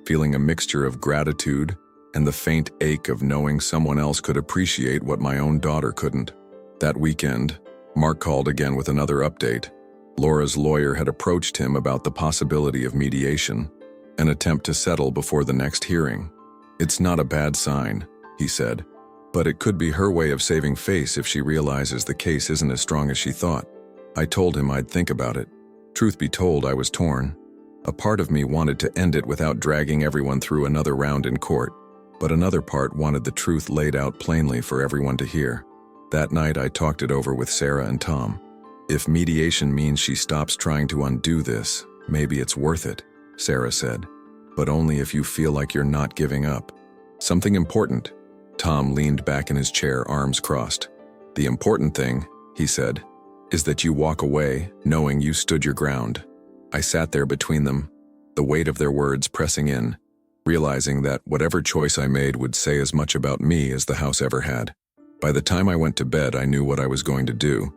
[SPEAKER 1] feeling a mixture of gratitude and the faint ache of knowing someone else could appreciate what my own daughter couldn't. That weekend, Mark called again with another update. Laura's lawyer had approached him about the possibility of mediation, an attempt to settle before the next hearing. "It's not a bad sign," he said, "but it could be her way of saving face if she realizes the case isn't as strong as she thought." I told him I'd think about it. Truth be told, I was torn. A part of me wanted to end it without dragging everyone through another round in court, but another part wanted the truth laid out plainly for everyone to hear. That night, I talked it over with Sarah and Tom. "If mediation means she stops trying to undo this, maybe it's worth it," Sarah said. "But only if you feel like you're not giving up." "Something important." Tom leaned back in his chair, arms crossed. "The important thing," he said, "is that you walk away knowing you stood your ground." I sat there between them, the weight of their words pressing in, realizing that whatever choice I made would say as much about me as the house ever had. By the time I went to bed, I knew what I was going to do.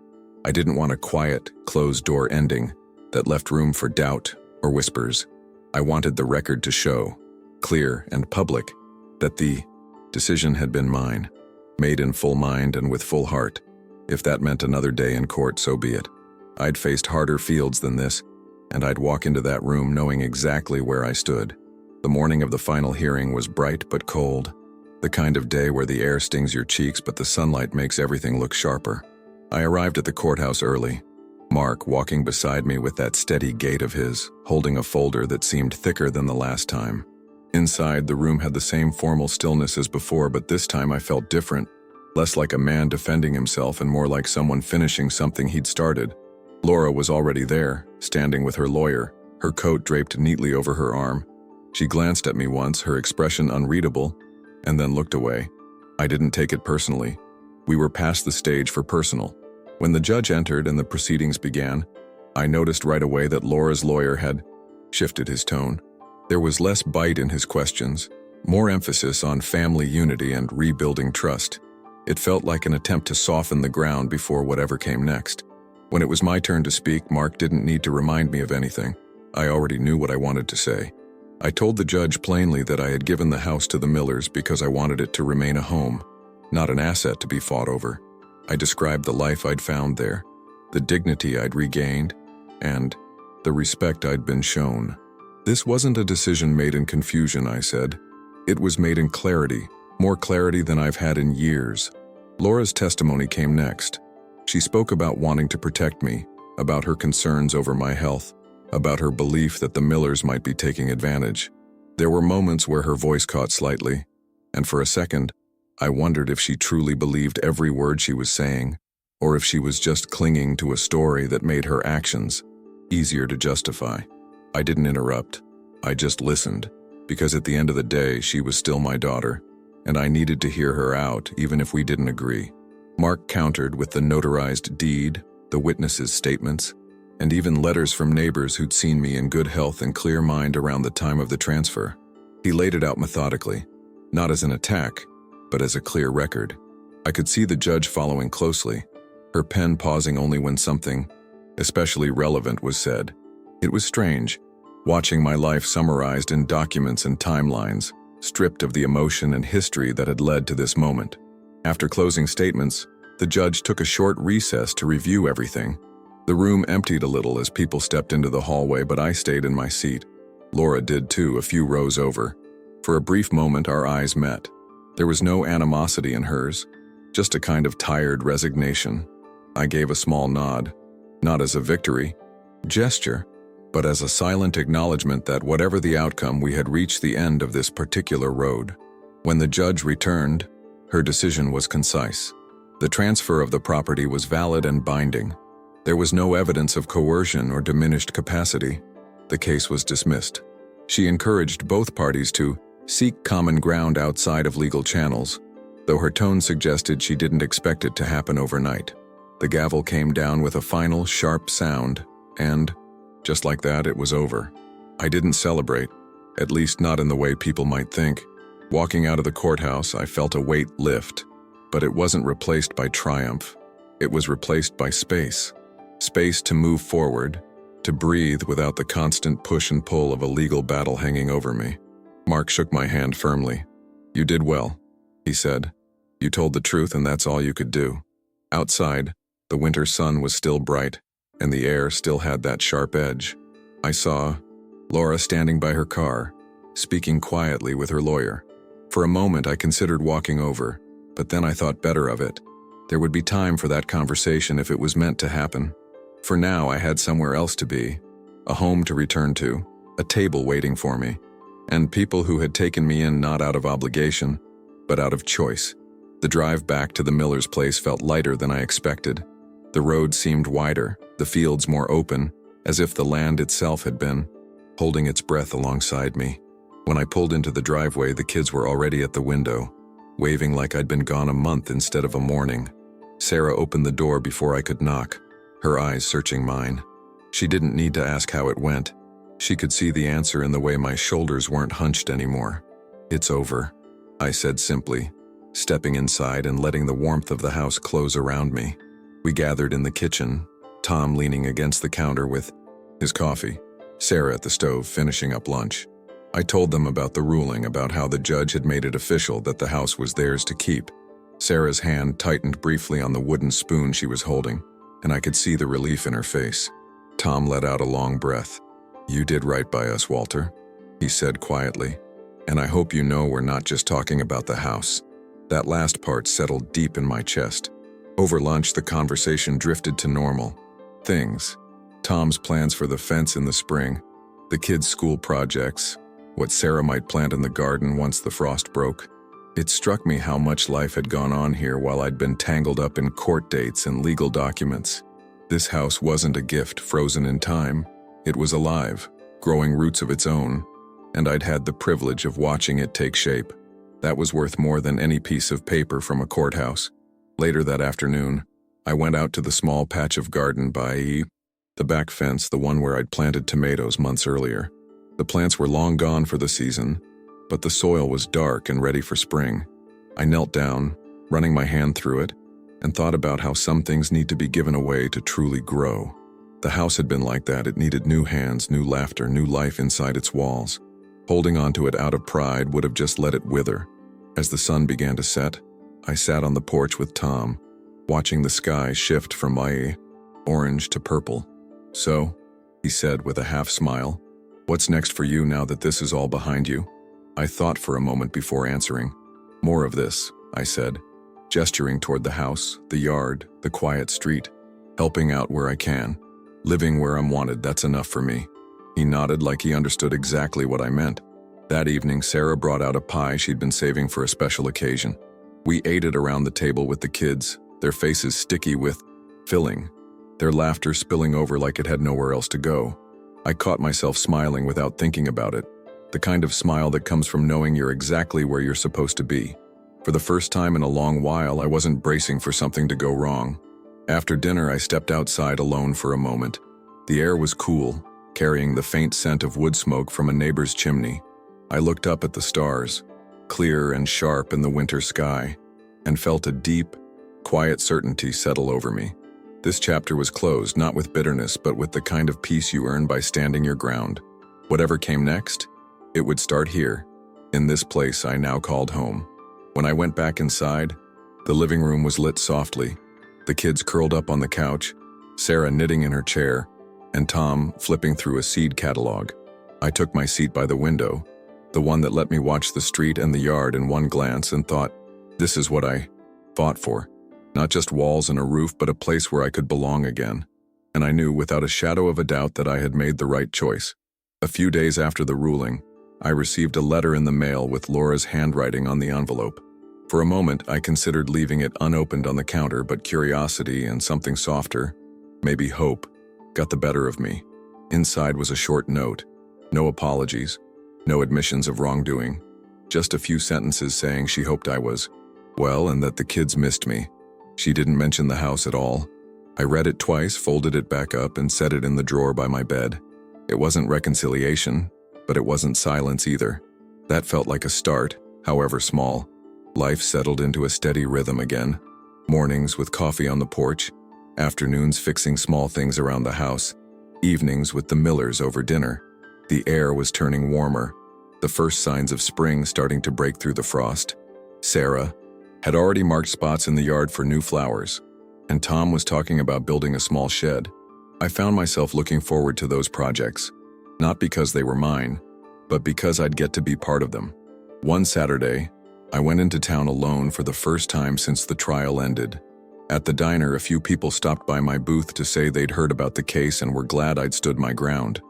[SPEAKER 1] I didn't want a quiet, closed-door ending that left room for doubt or whispers. I wanted the record to show, clear and public, that the decision had been mine, made in full mind and with full heart. If that meant another day in court, so be it. I'd faced harder fields than this, and I'd walk into that room knowing exactly where I stood. The morning of the final hearing was bright but cold, the kind of day where the air stings your cheeks but the sunlight makes everything look sharper. I arrived at the courthouse early, Mark walking beside me with that steady gait of his, holding a folder that seemed thicker than the last time. Inside, the room had the same formal stillness as before, but this time I felt different, less like a man defending himself and more like someone finishing something he'd started. Laura was already there, standing with her lawyer, her coat draped neatly over her arm. She glanced at me once, her expression unreadable, and then looked away. I didn't take it personally. We were past the stage for personal. When the judge entered and the proceedings began, I noticed right away that Laura's lawyer had shifted his tone. There was less bite in his questions, more emphasis on family unity and rebuilding trust. It felt like an attempt to soften the ground before whatever came next. When it was my turn to speak, Mark didn't need to remind me of anything. I already knew what I wanted to say. I told the judge plainly that I had given the house to the Millers because I wanted it to remain a home, not an asset to be fought over. I described the life I'd found there, the dignity I'd regained, and the respect I'd been shown. This wasn't a decision made in confusion, I said. It was made in clarity, more clarity than I've had in years. Laura's testimony came next. She spoke about wanting to protect me, about her concerns over my health, about her belief that the Millers might be taking advantage. There were moments where her voice caught slightly, and for a second, I wondered if she truly believed every word she was saying, or if she was just clinging to a story that made her actions easier to justify. I didn't interrupt. I just listened, because at the end of the day, she was still my daughter, and I needed to hear her out even if we didn't agree. Mark countered with the notarized deed, the witnesses' statements, and even letters from neighbors who'd seen me in good health and clear mind around the time of the transfer. He laid it out methodically, not as an attack, but as a clear record. I could see the judge following closely, her pen pausing only when something, especially relevant, was said. It was strange, watching my life summarized in documents and timelines, stripped of the emotion and history that had led to this moment. After closing statements, the judge took a short recess to review everything. The room emptied a little as people stepped into the hallway, but I stayed in my seat. Laura did too, a few rows over. For a brief moment, our eyes met. There was no animosity in hers, just a kind of tired resignation. I gave a small nod, not as a victory gesture, but as a silent acknowledgement that whatever the outcome, we had reached the end of this particular road. When the judge returned, her decision was concise. The transfer of the property was valid and binding. There was no evidence of coercion or diminished capacity. The case was dismissed. She encouraged both parties to seek common ground outside of legal channels, though her tone suggested she didn't expect it to happen overnight. The gavel came down with a final, sharp sound, and, just like that, it was over. I didn't celebrate, at least not in the way people might think. Walking out of the courthouse, I felt a weight lift, but it wasn't replaced by triumph. It was replaced by space. Space to move forward, to breathe without the constant push and pull of a legal battle hanging over me. Mark shook my hand firmly. "You did well," he said. "You told the truth, and that's all you could do." Outside, the winter sun was still bright, and the air still had that sharp edge. I saw Laura standing by her car, speaking quietly with her lawyer. For a moment, I considered walking over, but then I thought better of it. There would be time for that conversation if it was meant to happen. For now, I had somewhere else to be, a home to return to, a table waiting for me, and people who had taken me in not out of obligation, but out of choice. The drive back to the Miller's place felt lighter than I expected. The road seemed wider, the fields more open, as if the land itself had been, holding its breath alongside me. When I pulled into the driveway, the kids were already at the window, waving like I'd been gone a month instead of a morning. Sarah opened the door before I could knock, her eyes searching mine. She didn't need to ask how it went. She could see the answer in the way my shoulders weren't hunched anymore. "It's over," I said simply, stepping inside and letting the warmth of the house close around me. We gathered in the kitchen, Tom leaning against the counter with his coffee, Sarah at the stove finishing up lunch. I told them about the ruling, about how the judge had made it official that the house was theirs to keep. Sarah's hand tightened briefly on the wooden spoon she was holding, and I could see the relief in her face. Tom let out a long breath. "You did right by us, Walter," he said quietly. "And I hope you know we're not just talking about the house." That last part settled deep in my chest. Over lunch, the conversation drifted to normal things. Tom's plans for the fence in the spring, the kids' school projects, what Sarah might plant in the garden once the frost broke. It struck me how much life had gone on here while I'd been tangled up in court dates and legal documents. This house wasn't a gift frozen in time. It was alive, growing roots of its own, and I'd had the privilege of watching it take shape. That was worth more than any piece of paper from a courthouse. Later that afternoon, I went out to the small patch of garden by the back fence, the one where I'd planted tomatoes months earlier. The plants were long gone for the season, but the soil was dark and ready for spring. I knelt down, running my hand through it, and thought about how some things need to be given away to truly grow. The house had been like that. It needed new hands, new laughter, new life inside its walls. Holding onto it out of pride would have just let it wither. As the sun began to set, I sat on the porch with Tom, watching the sky shift from orange to purple. "So," he said with a half smile, "what's next for you now that this is all behind you?" I thought for a moment before answering. "More of this," I said, gesturing toward the house, the yard, the quiet street, helping out where I can. Living where I'm wanted, that's enough for me. He nodded like he understood exactly what I meant. That evening, Sarah brought out a pie she'd been saving for a special occasion. We ate it around the table with the kids, their faces sticky with filling, their laughter spilling over like it had nowhere else to go. I caught myself smiling without thinking about it, the kind of smile that comes from knowing you're exactly where you're supposed to be. For the first time in a long while, I wasn't bracing for something to go wrong. After dinner, I stepped outside alone for a moment. The air was cool, carrying the faint scent of wood smoke from a neighbor's chimney. I looked up at the stars, clear and sharp in the winter sky, and felt a deep, quiet certainty settle over me. This chapter was closed, not with bitterness, but with the kind of peace you earn by standing your ground. Whatever came next, it would start here, in this place I now called home. When I went back inside, the living room was lit softly, the kids curled up on the couch, Sarah knitting in her chair, and Tom flipping through a seed catalog. I took my seat by the window, the one that let me watch the street and the yard in one glance, and thought, this is what I fought for. Not just walls and a roof, but a place where I could belong again. And I knew without a shadow of a doubt that I had made the right choice. A few days after the ruling, I received a letter in the mail with Laura's handwriting on the envelope. For a moment, I considered leaving it unopened on the counter, but curiosity and something softer, maybe hope, got the better of me. Inside was a short note. No apologies, no admissions of wrongdoing. Just a few sentences saying she hoped I was well and that the kids missed me. She didn't mention the house at all. I read it twice, folded it back up, and set it in the drawer by my bed. It wasn't reconciliation, but it wasn't silence either. That felt like a start, however small. Life settled into a steady rhythm again. Mornings with coffee on the porch, afternoons fixing small things around the house, evenings with the Millers over dinner. The air was turning warmer, the first signs of spring starting to break through the frost. Sarah had already marked spots in the yard for new flowers, and Tom was talking about building a small shed. I found myself looking forward to those projects, not because they were mine, but because I'd get to be part of them. One Saturday, I went into town alone for the first time since the trial ended. At the diner, a few people stopped by my booth to say they'd heard about the case and were glad I'd stood my ground.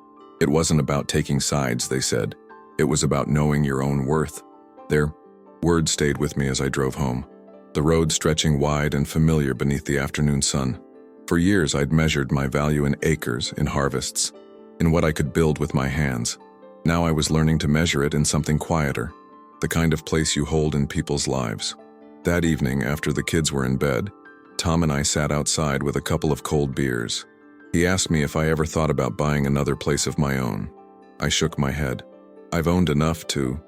[SPEAKER 1] It wasn't about taking sides, they said. It was about knowing your own worth. Their words stayed with me as I drove home, the road stretching wide and familiar beneath the afternoon sun. For years, I'd measured my value in acres, in harvests, in what I could build with my hands. Now I was learning to measure it in something quieter, the kind of place you hold in people's lives. That evening, after the kids were in bed, Tom and I sat outside with a couple of cold beers. He asked me if I ever thought about buying another place of my own. I shook my head. I've owned enough to.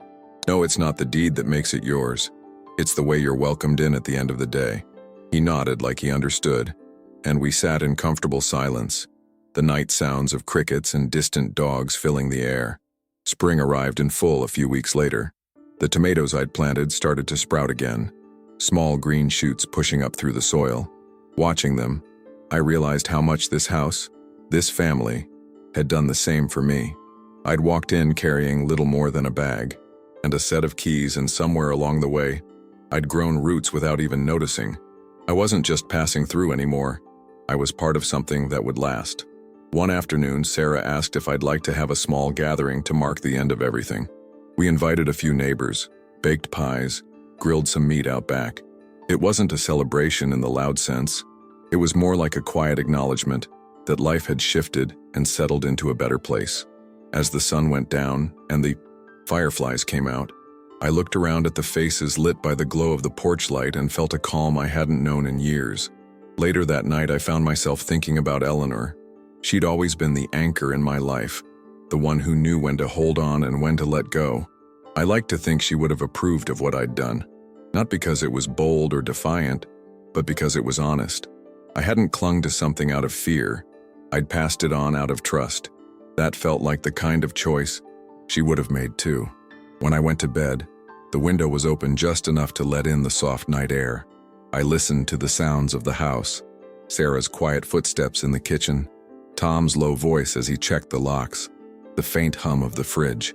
[SPEAKER 1] No, it's not the deed that makes it yours. It's the way you're welcomed in at the end of the day. He nodded like he understood. and we sat in comfortable silence, the night sounds of crickets and distant dogs filling the air. Spring arrived in full a few weeks later. The tomatoes I'd planted started to sprout again, small green shoots pushing up through the soil. Watching them, I realized how much this house, this family, had done the same for me. I'd walked in carrying little more than a bag, and a set of keys, and somewhere along the way, I'd grown roots without even noticing. I wasn't just passing through anymore. I was part of something that would last. One afternoon, Sarah asked if I'd like to have a small gathering to mark the end of everything. We invited a few neighbors, baked pies, grilled some meat out back. It wasn't a celebration in the loud sense. It was more like a quiet acknowledgement that life had shifted and settled into a better place. As the sun went down and the fireflies came out, I looked around at the faces lit by the glow of the porch light and felt a calm I hadn't known in years. Later that night, I found myself thinking about Eleanor. She'd always been the anchor in my life, the one who knew when to hold on and when to let go. I like to think she would have approved of what I'd done, not because it was bold or defiant, but because it was honest. I hadn't clung to something out of fear. I'd passed it on out of trust. That felt like the kind of choice she would have made too. When I went to bed, the window was open just enough to let in the soft night air. I listened to the sounds of the house, Sarah's quiet footsteps in the kitchen, Tom's low voice as he checked the locks, the faint hum of the fridge,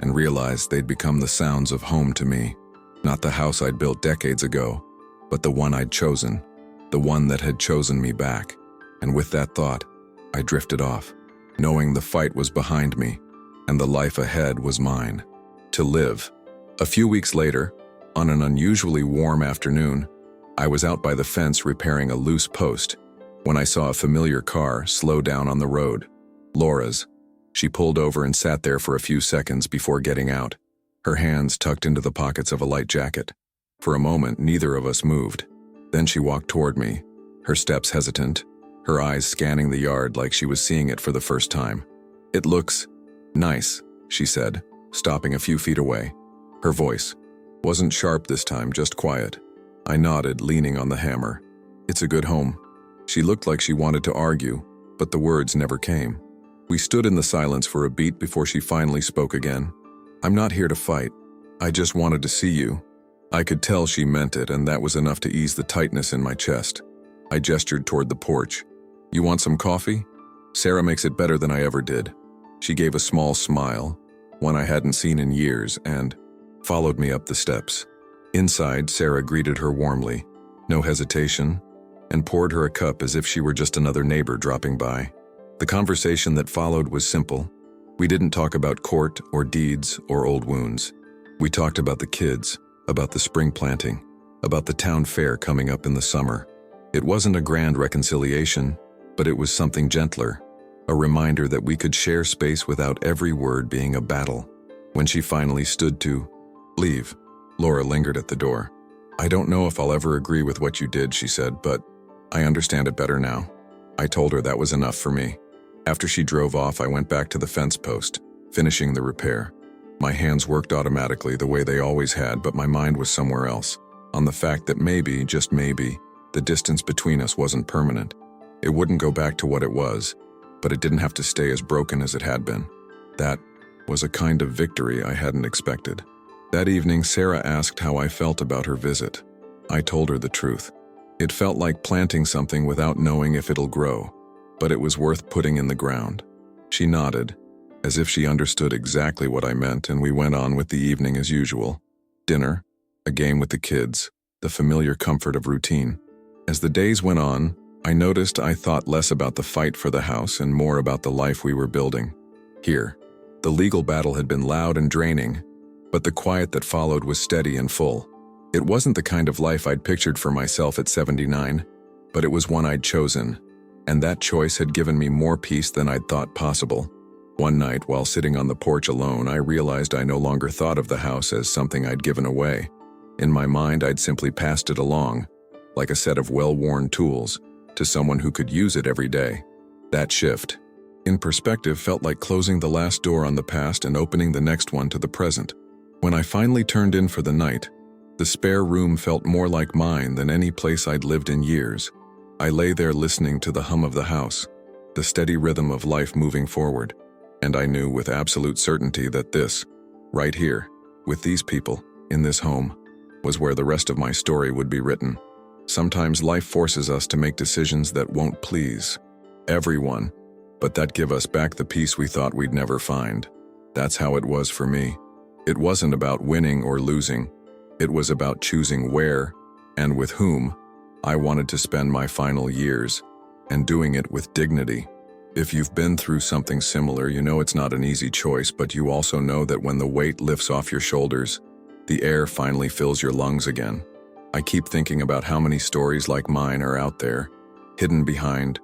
[SPEAKER 1] and realized they'd become the sounds of home to me. Not the house I'd built decades ago, but the one I'd chosen, the one that had chosen me back. And with that thought, I drifted off, knowing the fight was behind me, and the life ahead was mine, to live. A few weeks later, on an unusually warm afternoon, I was out by the fence repairing a loose post when I saw a familiar car slow down on the road. Laura's. She pulled over and sat there for a few seconds before getting out, her hands tucked into the pockets of a light jacket. For a moment, neither of us moved. Then she walked toward me, her steps hesitant, her eyes scanning the yard like she was seeing it for the first time. "It looks nice," she said, stopping a few feet away. Her voice wasn't sharp this time, just quiet. I nodded, leaning on the hammer. "It's a good home." She looked like she wanted to argue, but the words never came. We stood in the silence for a beat before she finally spoke again. "I'm not here to fight. I just wanted to see you." I could tell she meant it, and that was enough to ease the tightness in my chest. I gestured toward the porch. "You want some coffee? Sarah makes it better than I ever did." She gave a small smile, one I hadn't seen in years, and followed me up the steps. Inside, Sarah greeted her warmly, no hesitation, and poured her a cup as if she were just another neighbor dropping by. The conversation that followed was simple. We didn't talk about court or deeds or old wounds. We talked about the kids, about the spring planting, about the town fair coming up in the summer. It wasn't a grand reconciliation, but it was something gentler, a reminder that we could share space without every word being a battle. When she finally stood to leave, Laura lingered at the door. "I don't know if I'll ever agree with what you did," she said, "but I understand it better now." I told her that was enough for me. After she drove off, I went back to the fence post, finishing the repair. My hands worked automatically the way they always had, but my mind was somewhere else, on the fact that maybe, just maybe, the distance between us wasn't permanent. It wouldn't go back to what it was, but it didn't have to stay as broken as it had been. That was a kind of victory I hadn't expected. That evening, Sarah asked how I felt about her visit. I told her the truth. It felt like planting something without knowing if it'll grow, but it was worth putting in the ground. She nodded, as if she understood exactly what I meant, and we went on with the evening as usual. Dinner, a game with the kids, the familiar comfort of routine. As the days went on, I noticed I thought less about the fight for the house and more about the life we were building. Here, the legal battle had been loud and draining, but the quiet that followed was steady and full. It wasn't the kind of life I'd pictured for myself at 79, but it was one I'd chosen, and that choice had given me more peace than I'd thought possible. One night, while sitting on the porch alone, I realized I no longer thought of the house as something I'd given away. In my mind, I'd simply passed it along, like a set of well-worn tools, to someone who could use it every day. That shift, in perspective, felt like closing the last door on the past and opening the next one to the present. When I finally turned in for the night, the spare room felt more like mine than any place I'd lived in years. I lay there listening to the hum of the house, the steady rhythm of life moving forward, and I knew with absolute certainty that this, right here, with these people, in this home, was where the rest of my story would be written. Sometimes life forces us to make decisions that won't please everyone, but that give us back the peace we thought we'd never find. That's how it was for me. It wasn't about winning or losing. It was about choosing where, and with whom, I wanted to spend my final years, and doing it with dignity. If you've been through something similar, you know it's not an easy choice, but you also know that when the weight lifts off your shoulders, the air finally fills your lungs again. I keep thinking about how many stories like mine are out there, hidden behind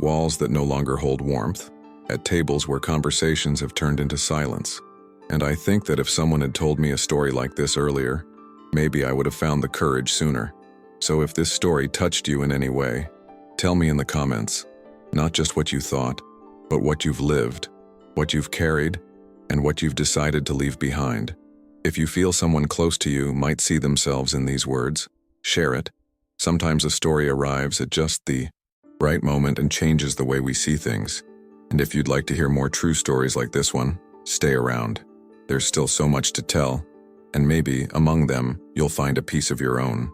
[SPEAKER 1] walls that no longer hold warmth, at tables where conversations have turned into silence. And I think that if someone had told me a story like this earlier, maybe I would have found the courage sooner. So if this story touched you in any way, tell me in the comments, not just what you thought, but what you've lived, what you've carried, and what you've decided to leave behind. If you feel someone close to you might see themselves in these words, share it. Sometimes a story arrives at just the right moment and changes the way we see things. And if you'd like to hear more true stories like this one, stay around. There's still so much to tell, and maybe among them, you'll find a piece of your own.